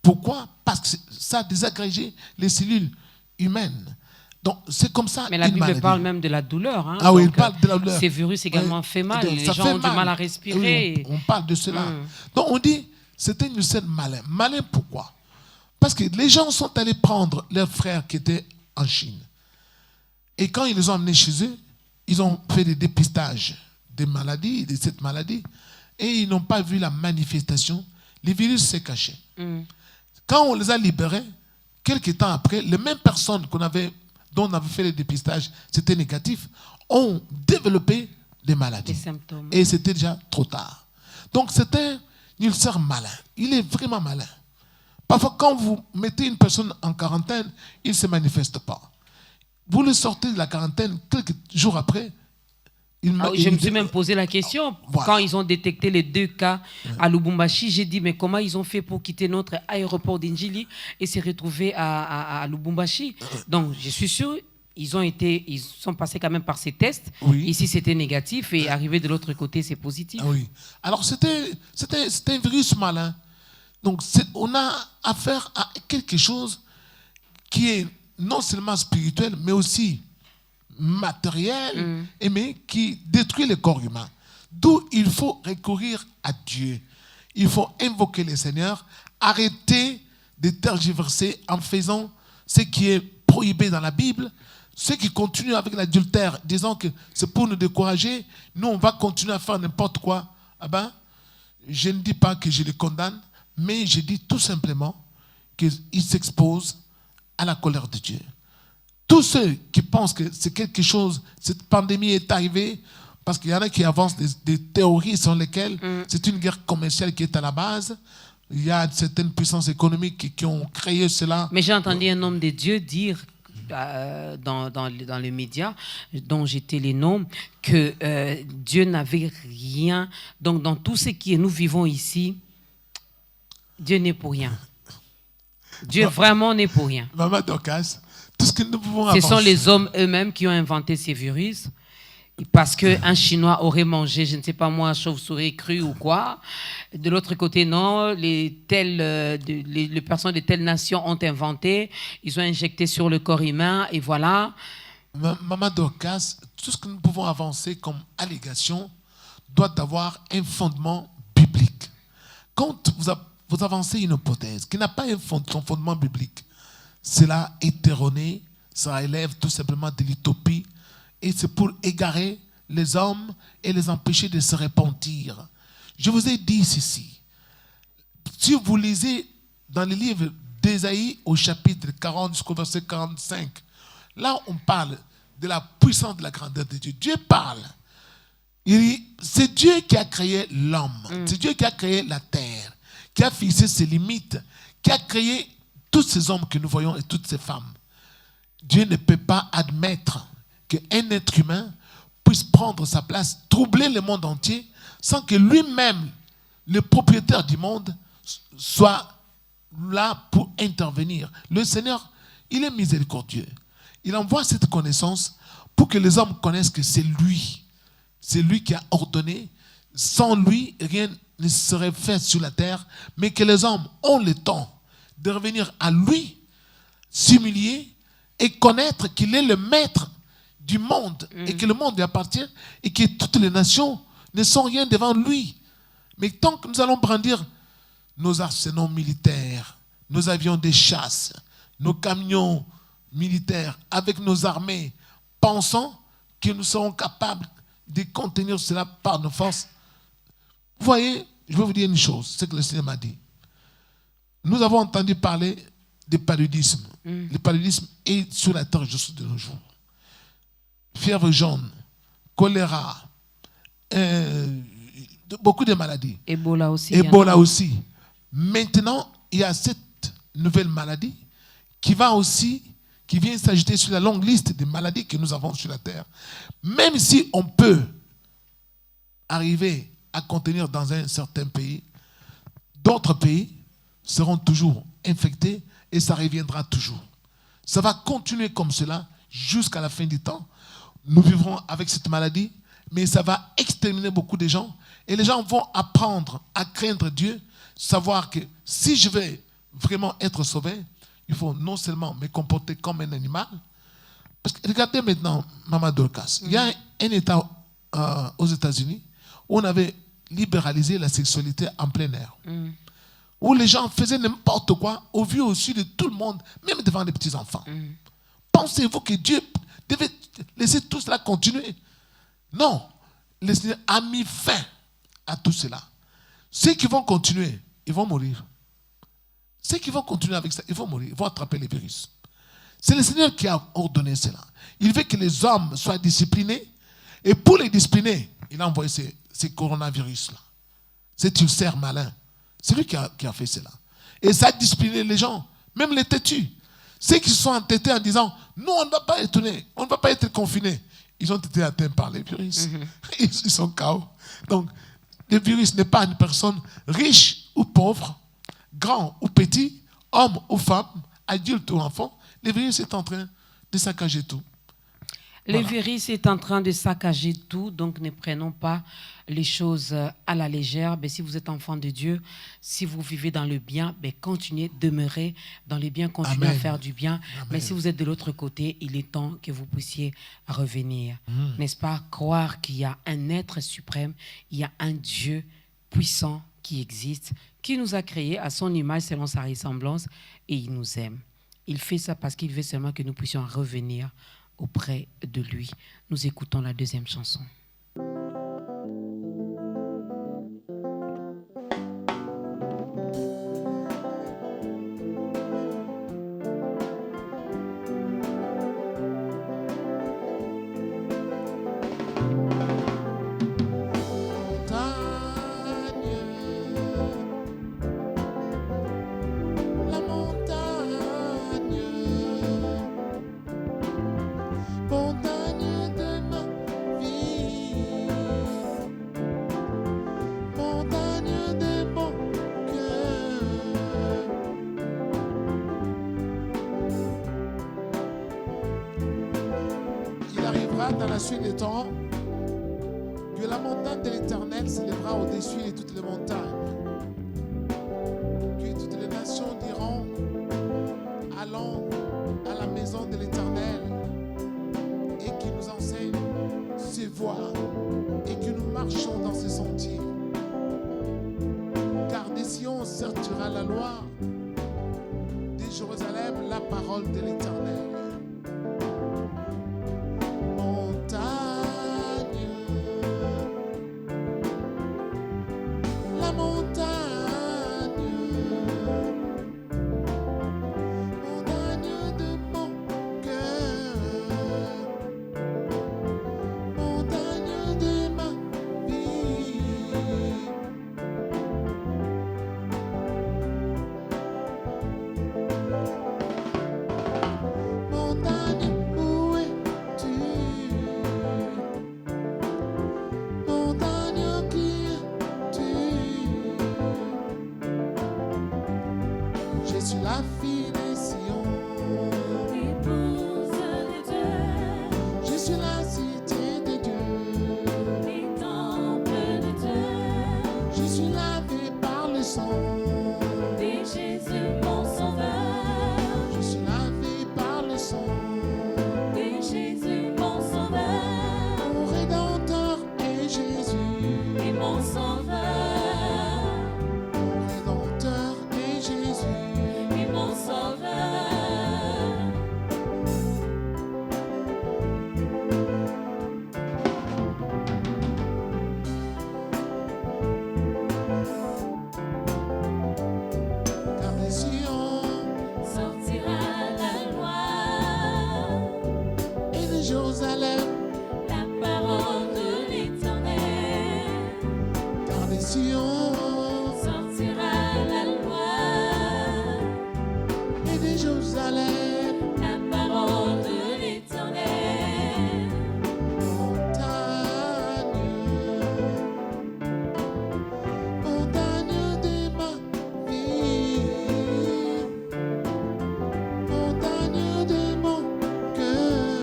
Pourquoi? Parce que ça a désagrégé les cellules humaines. Donc, c'est comme ça. Mais la Bible parle même de la douleur. Hein. Ah oui, il parle de la douleur. Ces virus également fait mal. Les gens ont du mal à respirer. Oui, on parle de cela. Donc, on dit, c'est un ulcère malin. Malin pourquoi? Parce que les gens sont allés prendre leurs frères qui étaient en Chine. Et quand ils les ont emmenés chez eux, ils ont fait des dépistages des maladies, de cette maladie, et ils n'ont pas vu la manifestation. Le virus s'est caché. Quand on les a libérés, quelques temps après, les mêmes personnes dont on avait fait le dépistage, c'était négatif, ont développé des maladies. Des symptômes. Et c'était déjà trop tard. Donc c'est un ulcère malin. Il est vraiment malin. Parfois, quand vous mettez une personne en quarantaine, il ne se manifeste pas. Vous le sortez de la quarantaine, quelques jours après, je me suis même posé la question. Voilà. Quand ils ont détecté les 2 cas à Lubumbashi, j'ai dit, mais comment ils ont fait pour quitter notre aéroport d'Injili et se retrouver à Lubumbashi? Donc, je suis sûr, ils sont passés quand même par ces tests. Oui. Ici, c'était négatif et arrivé de l'autre côté, c'est positif. Ah oui. Alors, c'était un virus malin. Donc, on a affaire à quelque chose qui est non seulement spirituel, mais aussi matériel, mais qui détruit le corps humain. D'où il faut recourir à Dieu. Il faut invoquer le Seigneur, arrêter de tergiverser en faisant ce qui est prohibé dans la Bible. Ceux qui continuent avec l'adultère, disant que c'est pour nous décourager, nous on va continuer à faire n'importe quoi. Ah ben, je ne dis pas que je les condamne, mais je dis tout simplement qu'ils s'exposent à la colère de Dieu. Tous ceux qui pensent que c'est quelque chose, cette pandémie est arrivée, parce qu'il y en a qui avancent des théories sur lesquelles c'est une guerre commerciale qui est à la base. Il y a certaines puissances économiques qui ont créé cela. Mais j'ai entendu un homme de Dieu dire dans les médias, dont j'étais les noms, que Dieu n'avait rien. Donc dans tout ce que nous vivons ici, Dieu n'est pour rien. Dieu vraiment n'est pour rien. Maman Dorcas, tout ce que nous pouvons Ce sont les hommes eux-mêmes qui ont inventé ces virus. Parce qu'un Chinois aurait mangé, je ne sais pas moi, chauve-souris crue ou quoi. De l'autre côté, non, les personnes de telle nation ont inventé, ils ont injecté sur le corps humain, et voilà. Maman Dorcas, tout ce que nous pouvons avancer comme allégation doit avoir un fondement biblique. Quand vous avancez une hypothèse qui n'a pas son fondement biblique, cela est erroné, ça élève tout simplement de l'utopie, et c'est pour égarer les hommes et les empêcher de se repentir. Je vous ai dit ceci. Si vous lisez dans le livre d'Ésaïe au chapitre 40 jusqu'au verset 45, là on parle de la puissance de la grandeur de Dieu. Dieu parle. C'est Dieu qui a créé l'homme. C'est Dieu qui a créé la terre, qui a fixé ses limites, qui a créé tous ces hommes que nous voyons et toutes ces femmes. Dieu ne peut pas admettre qu'un être humain puisse prendre sa place, troubler le monde entier, sans que lui-même, le propriétaire du monde, soit là pour intervenir. Le Seigneur, il est miséricordieux. Il envoie cette connaissance pour que les hommes connaissent que c'est lui. C'est lui qui a ordonné. Sans lui, rien ne serait fait sur la terre, mais que les hommes ont le temps de revenir à lui, s'humilier et connaître qu'il est le maître du monde et que le monde lui appartient et que toutes les nations ne sont rien devant lui. Mais tant que nous allons brandir nos arsenaux militaires, nos avions de chasse, nos camions militaires, avec nos armées, pensant que nous serons capables de contenir cela par nos forces. Vous voyez, je vais vous dire une chose, c'est ce que le Seigneur m'a dit. Nous avons entendu parler du paludisme. Le paludisme est sur la terre jusqu'à de nos jours. Fièvre jaune, choléra, beaucoup de maladies. Ebola aussi. Ebola aussi. Maintenant, il y a cette nouvelle maladie qui vient s'ajouter sur la longue liste des maladies que nous avons sur la terre. Même si on peut arriver à contenir dans un certain pays, d'autres pays seront toujours infectés et ça reviendra toujours. Ça va continuer comme cela jusqu'à la fin du temps. Nous vivrons avec cette maladie, mais ça va exterminer beaucoup de gens et les gens vont apprendre à craindre Dieu, savoir que si je veux vraiment être sauvé, il faut non seulement me comporter comme un animal, parce que regardez maintenant, Maman Dorcas, il y a un État aux États-Unis où on avait libéralisé la sexualité en plein air, où les gens faisaient n'importe quoi au vu aussi de tout le monde, même devant les petits-enfants. Pensez-vous que Dieu devait laisser tout cela continuer? Non, le Seigneur a mis fin à tout cela. Ceux qui vont continuer, ils vont mourir. Ceux qui vont continuer avec ça, ils vont mourir, ils vont attraper les virus. C'est le Seigneur qui a ordonné cela. Il veut que les hommes soient disciplinés. Et pour les discipliner, il a envoyé ces coronavirus-là. Cet ulcère malin. C'est lui qui a fait cela. Et ça a discipliné les gens, même les têtus. Ceux qui se sont entêtés en disant, nous, on ne va pas étonner, on ne va pas être confinés. Ils ont été atteints par les virus. Ils sont KO. Donc, le virus n'est pas une personne riche ou pauvre, grand ou petit, homme ou femme, adulte ou enfant. Le virus est en train de saccager tout. Le virus est en train de saccager tout, donc ne prenons pas les choses à la légère. Mais si vous êtes enfant de Dieu, si vous vivez dans le bien, continuez, demeurez dans le bien, continuez à faire du bien. Amen. Mais si vous êtes de l'autre côté, il est temps que vous puissiez revenir. N'est-ce pas? Croire qu'il y a un être suprême, il y a un Dieu puissant qui existe, qui nous a créés à son image selon sa ressemblance et il nous aime. Il fait ça parce qu'il veut seulement que nous puissions revenir auprès de lui. Nous écoutons la deuxième chanson. Dans la suite des temps, que la montagne de l'Éternel s'élèvera au-dessus de toutes les montagnes. Que toutes les nations diront, allons à la maison de l'Éternel et qu'il nous enseigne ses voies et que nous marchons dans ses sentiers. Car de Sion sortira la loi, de Jérusalem la parole de l'Éternel. Jérusalem, la parole de l'Éternel. Montagne de ma vie, montagne de mon cœur,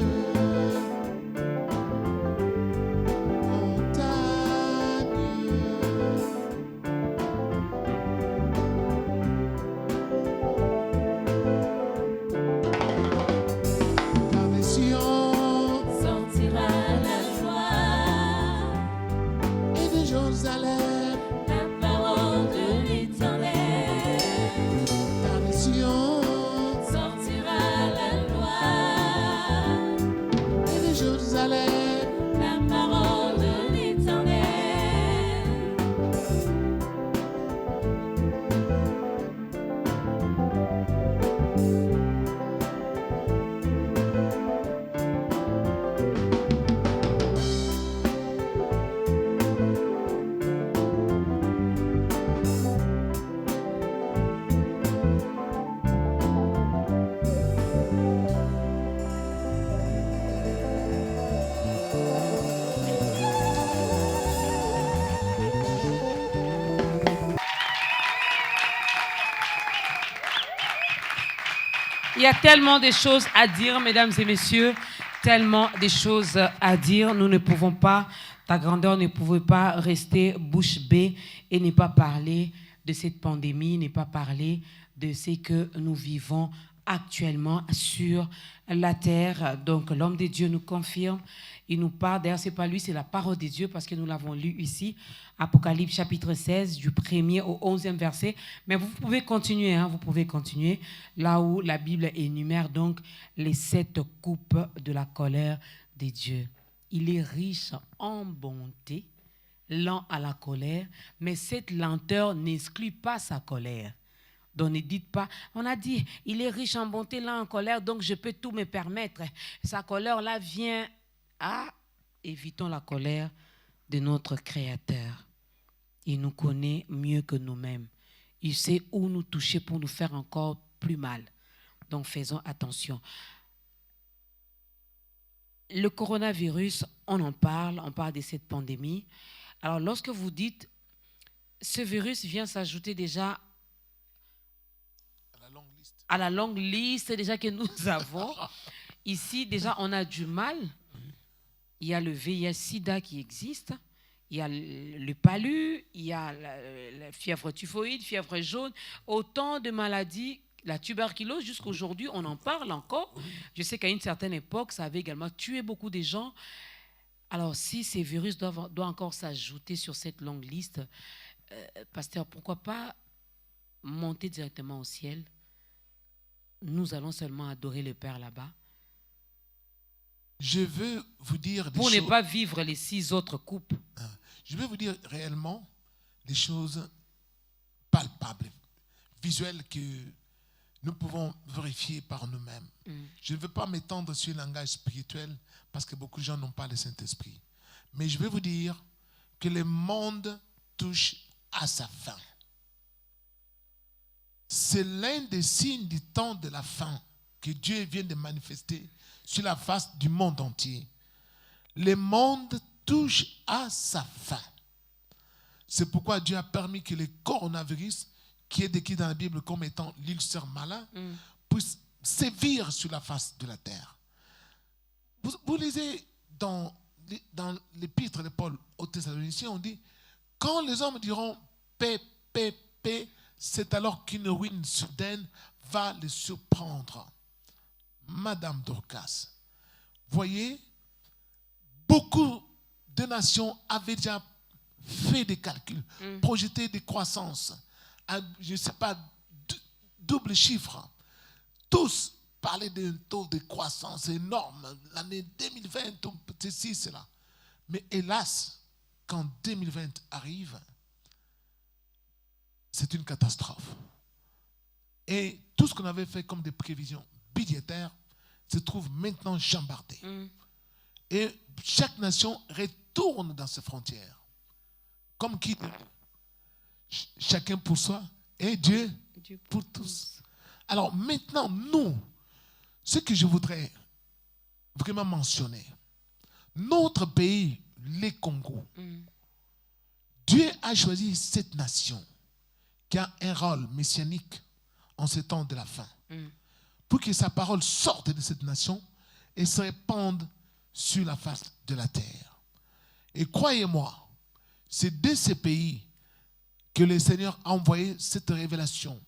car des Sion Sortira la joie, et de Jérusalem, la parole de l'Éternel. car des Sion Sortira la loi, et de Jérusalem, la parole de l'Éternel. Il y a tellement de choses à dire, mesdames et messieurs, tellement de choses à dire. Nous ne pouvons pas, ta grandeur ne pouvait pas rester bouche bée et ne pas parler de cette pandémie, ne pas parler de ce que nous vivons actuellement sur la terre. Donc l'homme de Dieu nous confirme, il nous parle, d'ailleurs c'est pas lui, c'est la parole de Dieu parce que nous l'avons lu ici, Apocalypse chapitre 16 du 1er au 11e verset. Mais vous pouvez continuer, hein, vous pouvez continuer là où la Bible énumère donc les 7 coupes de la colère de Dieu. Il est riche en bonté, lent à la colère, mais cette lenteur n'exclut pas sa colère. Donc ne dites pas, on a dit, il est riche en bonté, lent en colère, donc je peux tout me permettre. Sa colère là vient à, évitons la colère de notre Créateur. Il nous connaît mieux que nous-mêmes. Il sait où nous toucher pour nous faire encore plus mal. Donc faisons attention. Le coronavirus, on parle de cette pandémie. Alors lorsque vous dites, ce virus vient s'ajouter déjà à la longue liste déjà que nous avons. Ici, déjà, on a du mal. Il y a le VIH-Sida qui existe. Il y a le palu, il y a la fièvre typhoïde, fièvre jaune. Autant de maladies, la tuberculose, jusqu'à aujourd'hui, on en parle encore. Je sais qu'à une certaine époque, ça avait également tué beaucoup de gens. Alors, si ces virus doivent encore s'ajouter sur cette longue liste, pasteur, pourquoi pas monter directement au ciel? Nous allons seulement adorer le Père là-bas. Je veux vous dire des pour choses. ne pas vivre les 6 autres coupes. Je vais vous dire réellement des choses palpables, visuelles que nous pouvons vérifier par nous-mêmes. Je ne veux pas m'étendre sur le langage spirituel parce que beaucoup de gens n'ont pas le Saint-Esprit. Mais je vais vous dire que le monde touche à sa fin. C'est l'un des signes du temps de la fin que Dieu vient de manifester sur la face du monde entier. Le monde touche à sa fin. C'est pourquoi Dieu a permis que le coronavirus, qui est décrit dans la Bible comme étant l'ulcère malin, puisse sévir sur la face de la terre. Vous lisez dans l'épître de Paul aux Thessaloniciens, on dit, quand les hommes diront paix, paix, paix, c'est alors qu'une ruine soudaine va les surprendre. Madame Dorcas, voyez, beaucoup de nations avaient déjà fait des calculs, projeté des croissances, à, je ne sais pas, double chiffre. Tous parlaient d'un taux de croissance énorme. L'année 2020, c'est ci, c'est là. Mais hélas, quand 2020 arrive, c'est une catastrophe. Et tout ce qu'on avait fait comme des prévisions budgétaires se trouve maintenant chambardé. Et chaque nation retourne dans ses frontières. Comme qui chacun pour soi et Dieu pour tous. Alors maintenant, nous, ce que je voudrais vraiment mentionner, notre pays, les Congos, Dieu a choisi cette nation qui a un rôle messianique en ces temps de la fin, pour que sa parole sorte de cette nation et se répande sur la face de la terre. Et croyez-moi, c'est de ces pays que le Seigneur a envoyé cette révélation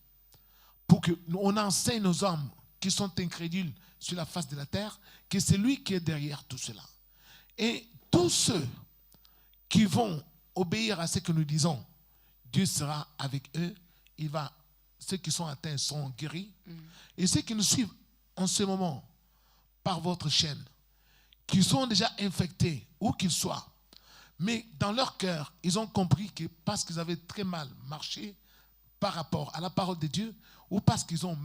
pour qu'on enseigne aux hommes qui sont incrédules sur la face de la terre que c'est lui qui est derrière tout cela. Et tous ceux qui vont obéir à ce que nous disons, Dieu sera avec eux. Ceux qui sont atteints seront guéris. Et ceux qui nous suivent en ce moment par votre chaîne, qui sont déjà infectés, où qu'ils soient, mais dans leur cœur, ils ont compris que parce qu'ils avaient très mal marché par rapport à la parole de Dieu, ou parce qu'ils ont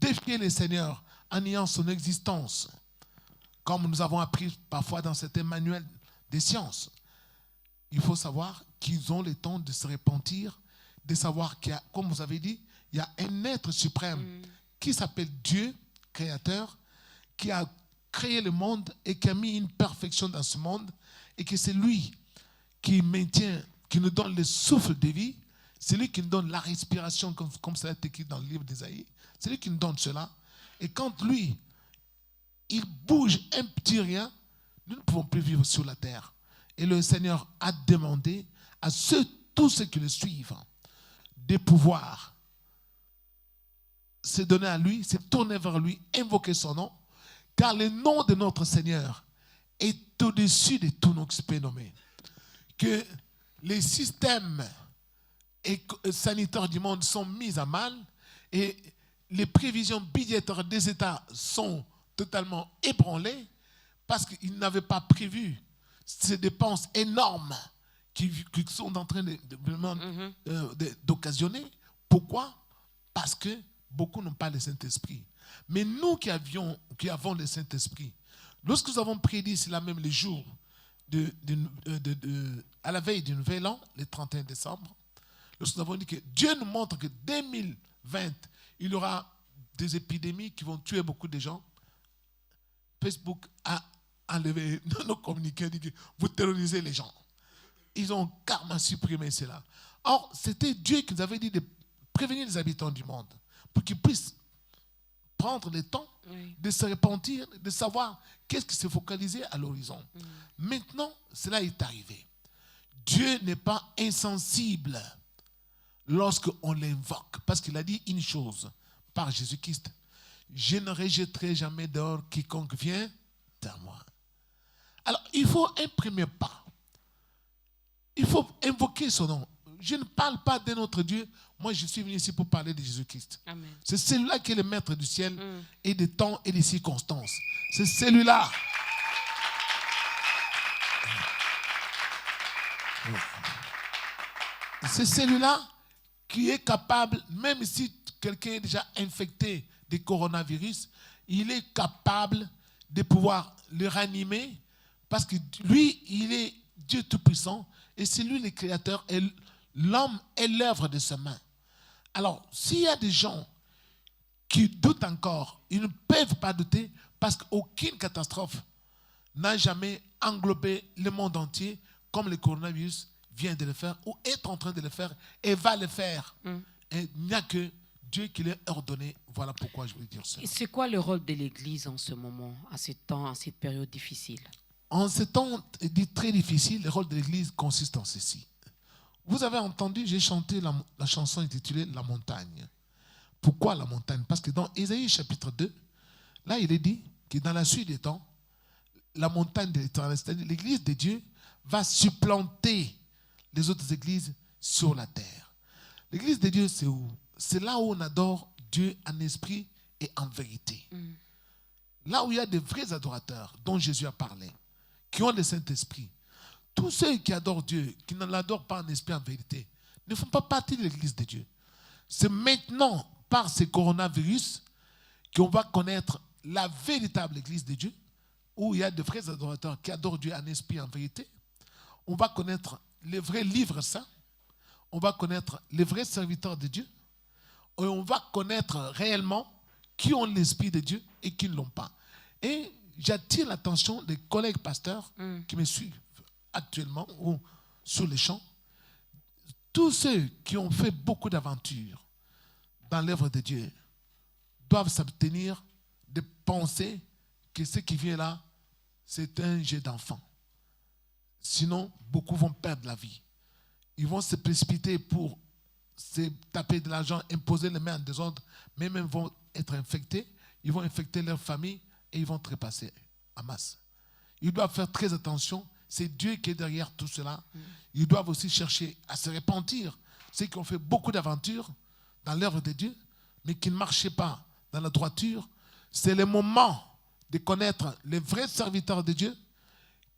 défié le Seigneur en niant son existence, comme nous avons appris parfois dans certains manuels des sciences, il faut savoir qu'ils ont le temps de se repentir, de savoir qu'il y a, comme vous avez dit, il y a un être suprême qui s'appelle Dieu, créateur, qui a créé le monde et qui a mis une perfection dans ce monde, et que c'est lui qui maintient, qui nous donne le souffle de vie, c'est lui qui nous donne la respiration, comme ça est écrit dans le livre d'Ésaïe, c'est lui qui nous donne cela. Et quand lui, il bouge un petit rien, nous ne pouvons plus vivre sur la terre. Et le Seigneur a demandé à tous ceux qui le suivent de pouvoir se donner à lui, se tourner vers lui, invoquer son nom, car le nom de notre Seigneur est au-dessus de tous nos prénommés. Que les systèmes sanitaires du monde sont mis à mal et les prévisions budgétaires des États sont totalement ébranlées parce qu'ils n'avaient pas prévu ces dépenses énormes qui sont en train d'occasionner. Pourquoi? Parce que beaucoup n'ont pas le Saint-Esprit. Mais nous qui avons le Saint-Esprit, lorsque nous avons prédit cela même le jour, à la veille du Nouvel An, le 31 décembre, lorsque nous avons dit que Dieu nous montre que 2020, il y aura des épidémies qui vont tuer beaucoup de gens, Facebook a enlevé nos communiqués, dit que vous terrorisez les gens. Ils ont carrément supprimé cela. Or, c'était Dieu qui nous avait dit de prévenir les habitants du monde pour qu'ils puissent prendre le temps de se repentir, de savoir qu'est-ce qui s'est focalisé à l'horizon. Maintenant, cela est arrivé. Dieu n'est pas insensible lorsqu'on l'invoque, parce qu'il a dit une chose par Jésus-Christ: je ne rejetterai jamais dehors quiconque vient à moi. Alors, il faut un premier pas. Il faut invoquer son nom. Je ne parle pas de notre Dieu. Moi, je suis venu ici pour parler de Jésus-Christ. C'est celui-là qui est le maître du ciel et des temps et des circonstances. C'est celui-là. C'est celui-là qui est capable, même si quelqu'un est déjà infecté de coronavirus, il est capable de pouvoir le ranimer parce que lui, il est Dieu Tout-Puissant et c'est lui le Créateur et l'homme est l'œuvre de ses mains. Alors, s'il y a des gens qui doutent encore, ils ne peuvent pas douter parce qu'aucune catastrophe n'a jamais englobé le monde entier comme le coronavirus vient de le faire ou est en train de le faire et va le faire. Et il n'y a que Dieu qui l'a ordonné. Voilà pourquoi je voulais dire ça. Et c'est quoi le rôle de l'Église en ce moment, à ce temps, à cette période difficile? En ce temps dit très difficile, le rôle de l'Église consiste en ceci. Vous avez entendu, j'ai chanté la chanson intitulée « La montagne ». Pourquoi la montagne? Parce que dans Ésaïe chapitre 2, là il est dit que dans la suite des temps, la montagne de l'Éternel, c'est-à-dire l'Église de Dieu, va supplanter les autres églises sur la terre. L'Église de Dieu, c'est où? C'est là où on adore Dieu en esprit et en vérité. Là où il y a des vrais adorateurs dont Jésus a parlé, qui ont le Saint-Esprit. Tous ceux qui adorent Dieu, qui ne l'adorent pas en esprit et en vérité, ne font pas partie de l'Église de Dieu. C'est maintenant, par ce coronavirus, qu'on va connaître la véritable Église de Dieu, où il y a de vrais adorateurs qui adorent Dieu en esprit et en vérité. On va connaître les vrais livres saints. On va connaître les vrais serviteurs de Dieu. on va connaître réellement qui ont l'Esprit de Dieu et qui ne l'ont pas. Et j'attire l'attention des collègues pasteurs qui me suivent actuellement ou sur les champs. Tous ceux qui ont fait beaucoup d'aventures dans l'œuvre de Dieu doivent s'abstenir de penser que ce qui vient là, c'est un jeu d'enfant. Sinon, beaucoup vont perdre la vie. Ils vont se précipiter pour se taper de l'argent, imposer les mains en désordre, mais même vont être infectés. Ils vont infecter leur famille et ils vont trépasser en masse. Ils doivent faire très attention. C'est Dieu qui est derrière tout cela. Ils doivent aussi chercher à se repentir. Ceux qui ont fait beaucoup d'aventures dans l'œuvre de Dieu, mais qui ne marchaient pas dans la droiture, c'est le moment de connaître les vrais serviteurs de Dieu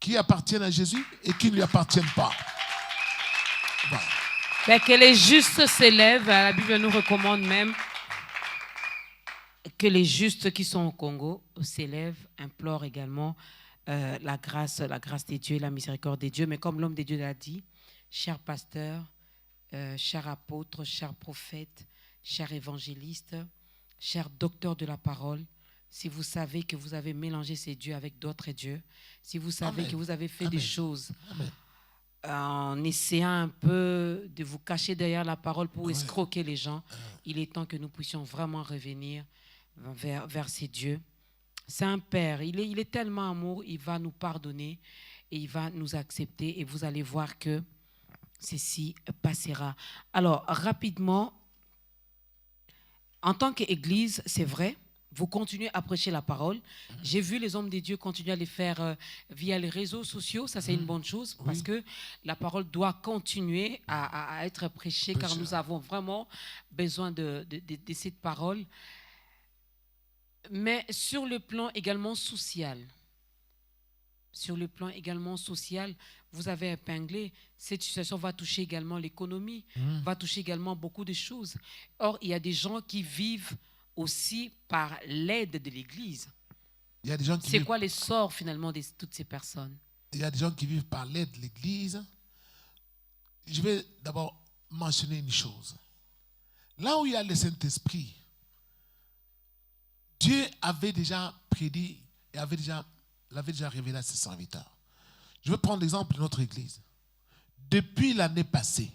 qui appartiennent à Jésus et qui ne lui appartiennent pas. Voilà. Ben, que les justes s'élèvent. La Bible nous recommande même que les justes qui sont au Congo s'élèvent, implorent également la grâce des dieux et la miséricorde des dieux. Mais comme l'homme de Dieu l'a dit, cher pasteur, cher apôtre, cher prophète, cher évangéliste, cher docteur de la parole, si vous savez que vous avez mélangé ces dieux avec d'autres dieux, si vous savez que vous avez fait des choses en essayant un peu de vous cacher derrière la parole pour escroquer les gens, il est temps que nous puissions vraiment revenir vers ces dieux. C'est un Père, il est tellement amour, il va nous pardonner et il va nous accepter et vous allez voir que ceci passera. Alors, rapidement, en tant qu'Église, c'est vrai, vous continuez à prêcher la parole. J'ai vu les hommes de Dieu continuer à les faire via les réseaux sociaux. Ça, c'est une bonne chose parce que la parole doit continuer à être prêchée car nous avons vraiment besoin de cette parole. Mais sur le plan également social, vous avez épinglé, cette situation va toucher également l'économie, va toucher également beaucoup de choses. Or, il y a des gens qui vivent aussi par l'aide de l'Église. C'est quoi les sorts finalement de toutes ces personnes? Il y a des gens qui vivent par l'aide de l'Église. Je vais d'abord mentionner une chose. Là où il y a le Saint-Esprit, Dieu avait déjà prédit et l'avait déjà révélé à ses serviteurs. Je vais prendre l'exemple de notre Église. Depuis l'année passée,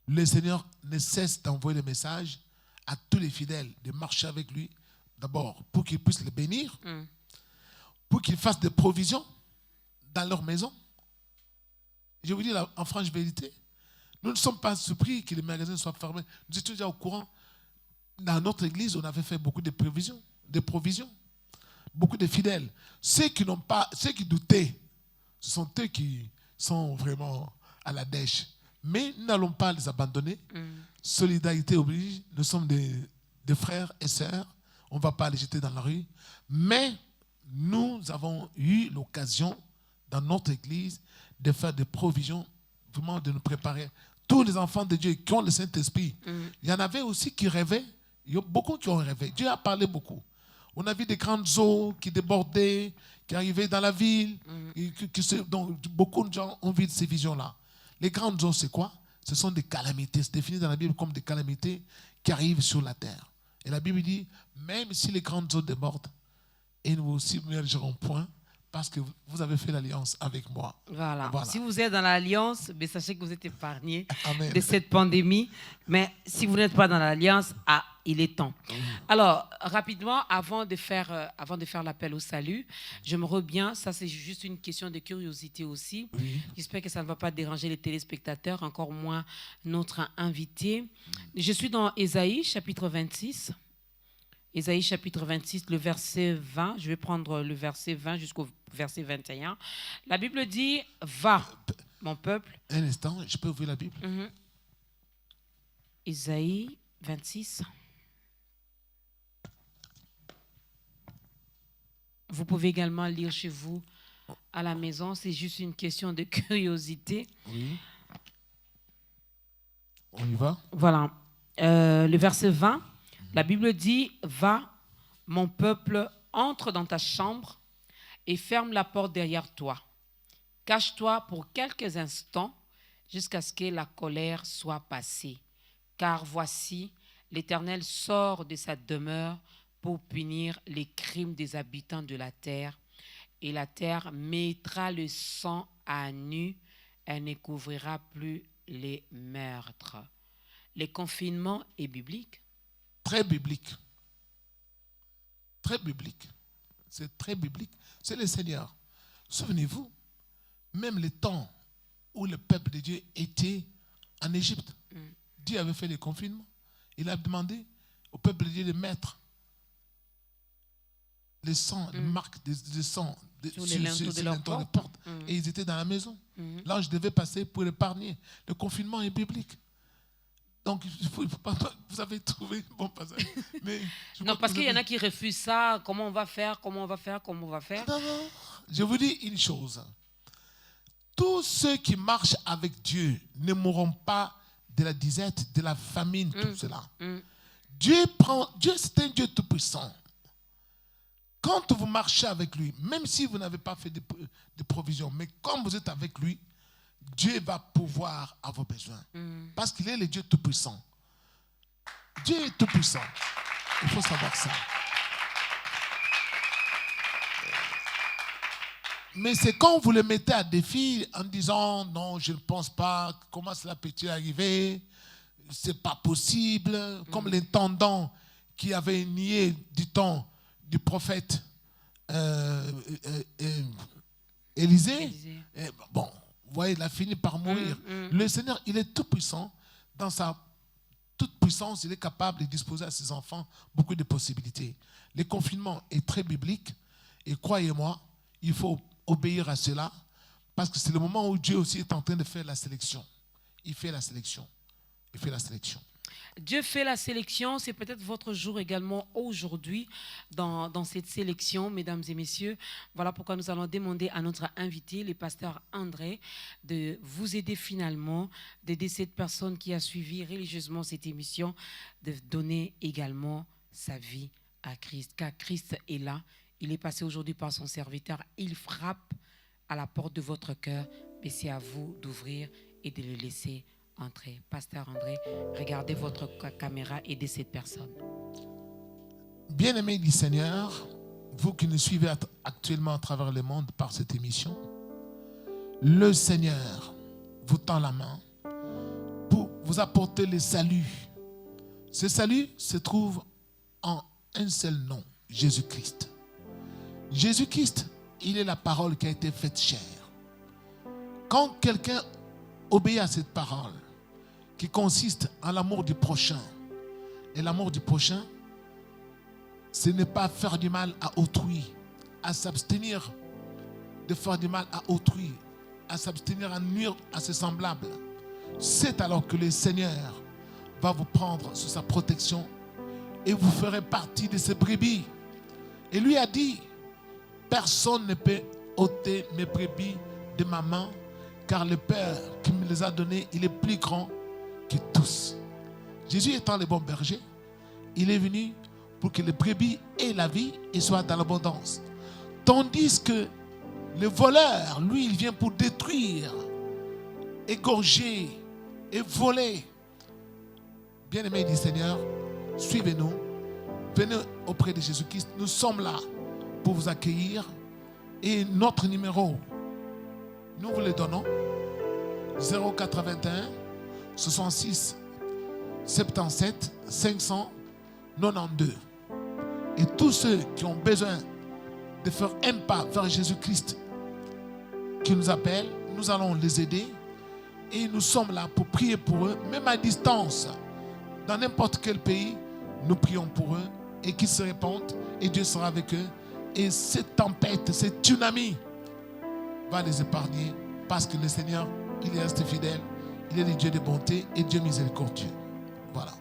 le Seigneur ne cesse d'envoyer des messages à tous les fidèles de marcher avec lui, d'abord pour qu'ils puissent les bénir, pour qu'ils fassent des provisions dans leur maison. Je vous dis en franche vérité, nous ne sommes pas surpris que les magasins soient fermés. Nous étions déjà au courant. Dans notre église, on avait fait beaucoup de provisions, beaucoup de fidèles. Ceux qui doutaient, ce sont eux qui sont vraiment à la dèche. Mais nous n'allons pas les abandonner. Solidarité oblige, nous sommes des frères et sœurs. On ne va pas les jeter dans la rue. Mais nous avons eu l'occasion, dans notre église, de faire des provisions, vraiment de nous préparer. Tous les enfants de Dieu qui ont le Saint-Esprit, il y en avait aussi qui rêvaient. Il y a beaucoup qui ont rêvé. Dieu a parlé beaucoup. On a vu des grandes eaux qui débordaient, qui arrivaient dans la ville. Donc, beaucoup de gens ont vu ces visions-là. Les grandes eaux, c'est quoi? Ce sont des calamités. C'est défini dans la Bible comme des calamités qui arrivent sur la terre. Et la Bible dit, même si les grandes eaux débordent, et nous vous submergerons point, parce que vous avez fait l'alliance avec moi. Voilà. Si vous êtes dans l'alliance, sachez que vous êtes épargnés Amen. de cette pandémie. Mais si vous n'êtes pas dans l'alliance, il est temps. Alors, rapidement, avant de faire l'appel au salut, j'aimerais bien, ça c'est juste une question de curiosité aussi. J'espère que ça ne va pas déranger les téléspectateurs, encore moins notre invité. Je suis dans Ésaïe, chapitre 26. Ésaïe chapitre 26, le verset 20. Je vais prendre le verset 20 jusqu'au verset 21. La Bible dit, va, mon peuple. Un instant, je peux ouvrir la Bible? Ésaïe 26. Vous pouvez également lire chez vous à la maison. C'est juste une question de curiosité. Oui. On y va? Voilà. Le verset 20. La Bible dit, va, mon peuple, entre dans ta chambre et ferme la porte derrière toi. Cache-toi pour quelques instants jusqu'à ce que la colère soit passée. Car voici, L'Éternel sort de sa demeure pour punir les crimes des habitants de la terre, et la terre mettra le sang à nu, elle ne couvrira plus les meurtres. Le confinement est biblique? Très biblique. Très biblique. C'est très biblique. C'est le Seigneur. Souvenez-vous, même le temps où le peuple de Dieu était en Égypte, Dieu avait fait le confinement. Il a demandé au peuple de Dieu de mettre le sang, les marques de sang sur les linteaux de leur porte. Et ils étaient dans la maison. L'ange devait passer pour épargner. Le confinement est biblique. Donc, il faut pas, vous avez trouvé un bon passage. Mais non, parce qu'il y en a qui refusent ça. Comment on va faire? Comment on va faire? Comment on va faire? Non. Je vous dis une chose. Tous ceux qui marchent avec Dieu ne mourront pas de la disette, de la famine, tout cela. Dieu, c'est un Dieu tout-puissant. Quand vous marchez avec lui, même si vous n'avez pas fait de provisions, mais comme vous êtes avec lui, Dieu va pourvoir à vos besoins. Parce qu'il est le Dieu tout-puissant. Dieu est tout-puissant. Il faut savoir ça. Mais c'est quand vous le mettez à défi en disant « Non, je ne pense pas. Comment cela peut-il arriver? C'est pas possible. » Comme l'intendant qui avait nié du temps du prophète Élisée. Bon, vous voyez, il a fini par mourir. Le Seigneur, il est tout puissant. Dans sa toute puissance, il est capable de disposer à ses enfants beaucoup de possibilités. Le confinement est très biblique. Et croyez-moi, il faut obéir à cela. Parce que c'est le moment où Dieu aussi est en train de faire la sélection. Il fait la sélection. Il fait la sélection. Dieu fait la sélection, c'est peut-être votre jour également aujourd'hui dans cette sélection, mesdames et messieurs. Voilà pourquoi nous allons demander à notre invité, le pasteur André, de vous aider finalement, d'aider cette personne qui a suivi religieusement cette émission, de donner également sa vie à Christ. Car Christ est là, il est passé aujourd'hui par son serviteur, il frappe à la porte de votre cœur, mais c'est à vous d'ouvrir et de le laisser entrer. Pasteur André, regardez votre caméra et aidez cette personne. Bien-aimés du Seigneur, vous qui nous suivez actuellement à travers le monde par cette émission, le Seigneur vous tend la main pour vous apporter le salut. Ce salut se trouve en un seul nom, Jésus-Christ. Jésus-Christ, il est la parole qui a été faite chair. Quand quelqu'un obéit à cette parole, qui consiste en l'amour du prochain. Et l'amour du prochain, ce n'est pas faire du mal à autrui, à s'abstenir de faire du mal à autrui, à s'abstenir à nuire à ses semblables. C'est alors que le Seigneur va vous prendre sous sa protection et vous ferez partie de ses brebis. Et lui a dit, personne ne peut ôter mes brebis de ma main, car le Père qui me les a donnés, il est plus grand que tous. Jésus étant le bon berger, il est venu pour que les brebis aient la vie et soient dans l'abondance. Tandis que le voleur, lui, il vient pour détruire, égorger et voler. Bien-aimés du Seigneur, suivez-nous, venez auprès de Jésus-Christ. Nous sommes là pour vous accueillir. Et notre numéro, nous vous le donnons, 081 66 77 592. Et tous ceux qui ont besoin de faire un pas vers Jésus-Christ qui nous appelle, nous allons les aider. Et nous sommes là pour prier pour eux, même à distance. Dans n'importe quel pays, nous prions pour eux et qu'ils se répandent et Dieu sera avec eux. Et cette tempête, ce tsunami va les épargner parce que le Seigneur, il reste fidèle. Il est le Dieu de bonté et Dieu miséricordieux. Voilà.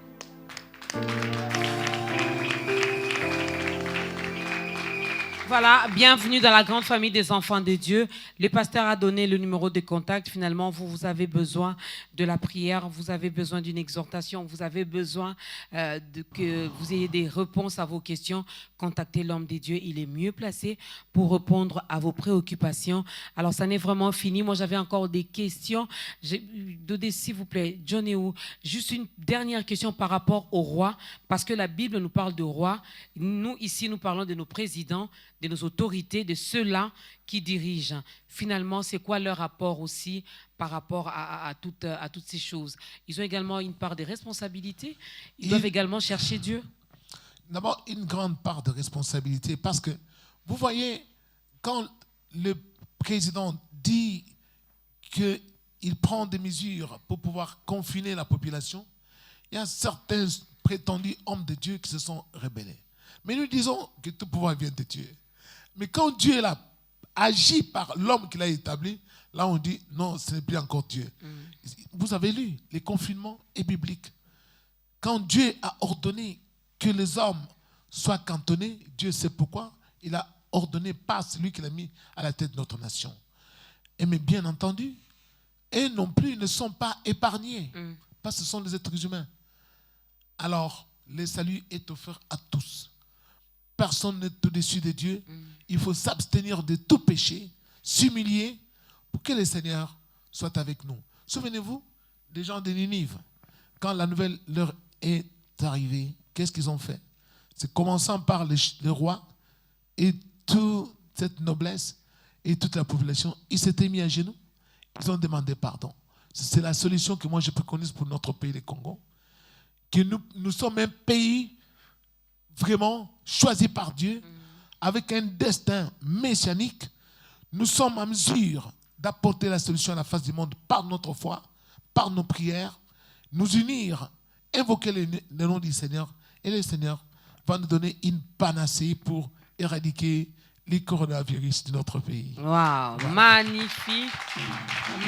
Voilà, bienvenue dans la grande famille des enfants de Dieu. Le pasteur a donné le numéro de contact. Finalement, vous avez besoin de la prière, vous avez besoin d'une exhortation, vous avez besoin que vous ayez des réponses à vos questions. Contactez l'homme de Dieu, il est mieux placé pour répondre à vos préoccupations. Alors, ça n'est vraiment fini. Moi, j'avais encore des questions. Donnez, s'il vous plaît, John et où, juste une dernière question par rapport au roi, parce que la Bible nous parle de roi. Nous, ici, nous parlons de nos présidents, de nos autorités, de ceux-là qui dirigent. Finalement, c'est quoi leur rapport aussi par rapport à toutes ces choses? Ils ont également une part de responsabilité. Ils doivent également chercher Dieu. D'abord, une grande part de responsabilité, parce que, vous voyez, quand le président dit qu'il prend des mesures pour pouvoir confiner la population, il y a certains prétendus hommes de Dieu qui se sont rebellés. Mais nous disons que tout pouvoir vient de Dieu. Mais quand Dieu agit par l'homme qu'il a établi, là on dit non, ce n'est plus encore Dieu. Vous avez lu, les confinements est biblique. Quand Dieu a ordonné que les hommes soient cantonnés, Dieu sait pourquoi, il a ordonné par celui qu'il a mis à la tête de notre nation. Mais bien entendu, eux non plus ne sont pas épargnés, parce que ce sont des êtres humains. Alors, le salut est offert à tous. Personne n'est au-dessus de Dieu. Il faut s'abstenir de tout péché, s'humilier pour que le Seigneur soit avec nous. Souvenez-vous des gens de Ninive. Quand la nouvelle leur est arrivée, qu'est-ce qu'ils ont fait? C'est commençant par le roi et toute cette noblesse et toute la population. Ils s'étaient mis à genoux. Ils ont demandé pardon. C'est la solution que moi je préconise pour notre pays, le Congo. Que nous sommes un pays vraiment choisi par Dieu, avec un destin messianique. Nous sommes en mesure d'apporter la solution à la face du monde par notre foi, par nos prières, nous unir, invoquer le nom du Seigneur, et le Seigneur va nous donner une panacée pour éradiquer les coronavirus de notre pays. Wow, voilà. Magnifique,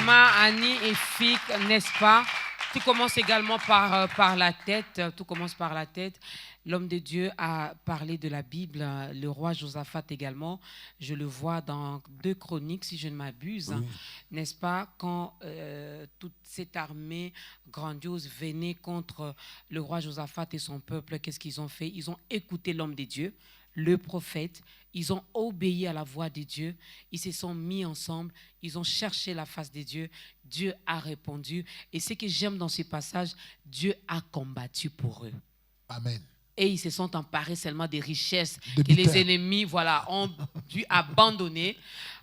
magnifique, n'est-ce pas? Tout commence également par la tête. Tout commence par la tête. L'homme de Dieu a parlé de la Bible. Le roi Josaphat également. Je le vois dans 2 Chroniques, si je ne m'abuse. Oui. N'est-ce pas? Quand toute cette armée grandiose venait contre le roi Josaphat et son peuple, qu'est-ce qu'ils ont fait? Ils ont écouté l'homme de Dieu, le prophète. Ils ont obéi à la voix de Dieu. Ils se sont mis ensemble. Ils ont cherché la face de Dieu. Dieu a répondu. Et ce que j'aime dans ce passage, Dieu a combattu pour eux. Amen. Et ils se sont emparés seulement des richesses que les ennemis ont dû abandonner.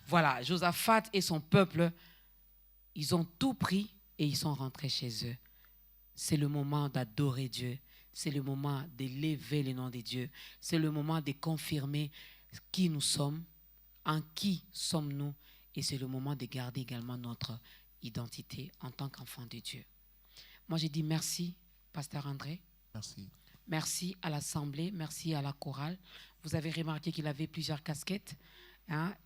Voilà, Josaphat et son peuple, ils ont tout pris et ils sont rentrés chez eux. C'est le moment d'adorer Dieu. C'est le moment d'élever le nom de Dieu. C'est le moment de confirmer qui nous sommes, en qui sommes-nous, et c'est le moment de garder également notre identité en tant qu'enfant de Dieu. Moi, j'ai dit merci, Pasteur André. Merci. Merci à l'Assemblée, merci à la chorale. Vous avez remarqué qu'il avait plusieurs casquettes.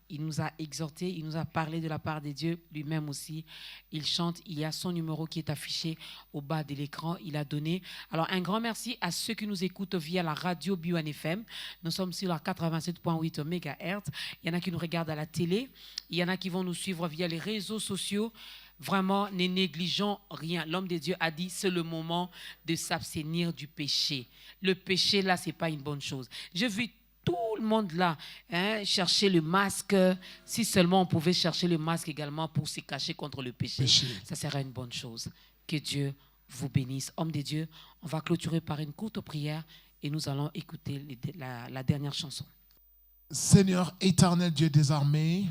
Il nous a exhortés, il nous a parlé de la part de Dieu, lui-même aussi. Il chante, il y a son numéro qui est affiché au bas de l'écran, il a donné. Alors un grand merci à ceux qui nous écoutent via la radio BioN FM. Nous sommes sur la 87.8 MHz. Il y en a qui nous regardent à la télé, il y en a qui vont nous suivre via les réseaux sociaux. Vraiment, ne négligeons rien. L'homme de Dieu a dit, c'est le moment de s'abstenir du péché. Le péché, là, ce n'est pas une bonne chose. J'ai vu tout le monde là chercher le masque. Si seulement on pouvait chercher le masque également pour se cacher contre le péché. Ça serait une bonne chose. Que Dieu vous bénisse. Homme de Dieu, on va clôturer par une courte prière et nous allons écouter la dernière chanson. Seigneur éternel Dieu des armées,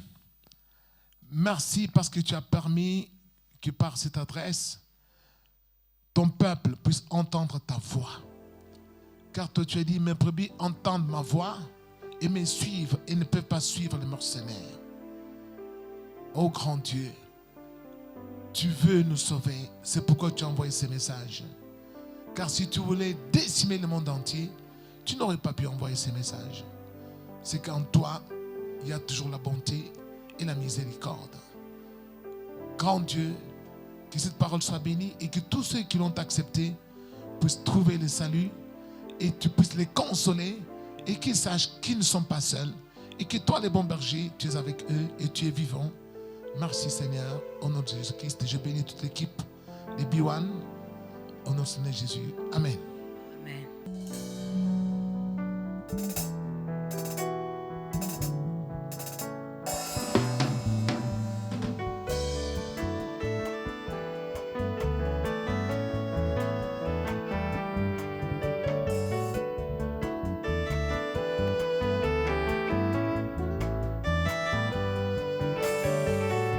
merci parce que tu as permis que par cette adresse, ton peuple puisse entendre ta voix. Car toi tu as dit, mes brebis entendent ma voix et me suivent et ne peuvent pas suivre les mercenaires. Ô grand Dieu, tu veux nous sauver, c'est pourquoi tu as envoyé ces messages. Car si tu voulais décimer le monde entier, tu n'aurais pas pu envoyer ces messages. C'est qu'en toi, il y a toujours la bonté et la miséricorde. Grand Dieu, que cette parole soit bénie et que tous ceux qui l'ont acceptée puissent trouver le salut et tu puisses les consoler et qu'ils sachent qu'ils ne sont pas seuls Et que toi, les bons bergers, tu es avec eux et tu es vivant. Merci Seigneur, au nom de Jésus-Christ. Je bénis toute l'équipe des B1. Au nom de Seigneur Jésus. Amen. Amen.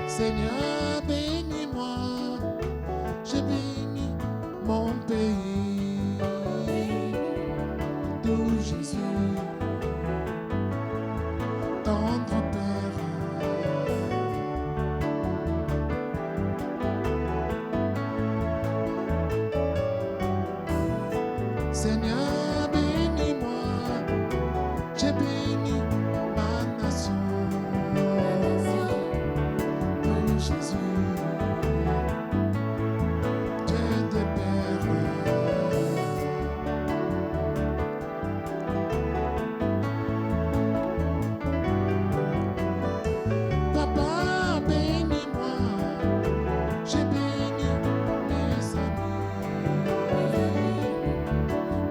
Seigneur, bénis-moi, je bénis mon pays, d'où Jésus, tendre Père. Seigneur, bénis-moi, je bénis ma nation. Jésus, Dieu des pères. Papa, bénis-moi, j'ai béni mes amis.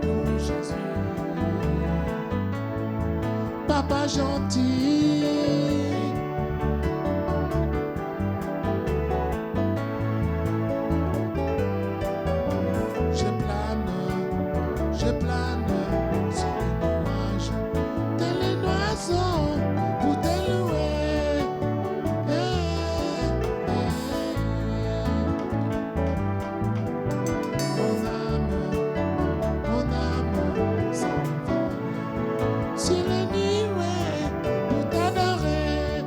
Oh Jésus, Papa gentil. Je plane sur les nuages, tel les oiseaux pour te louer. Mon âme s'envole sur les nuées pour t'adorer.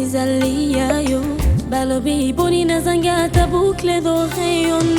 ezali ya yo balobi boni nazanga ata boucle d'oreille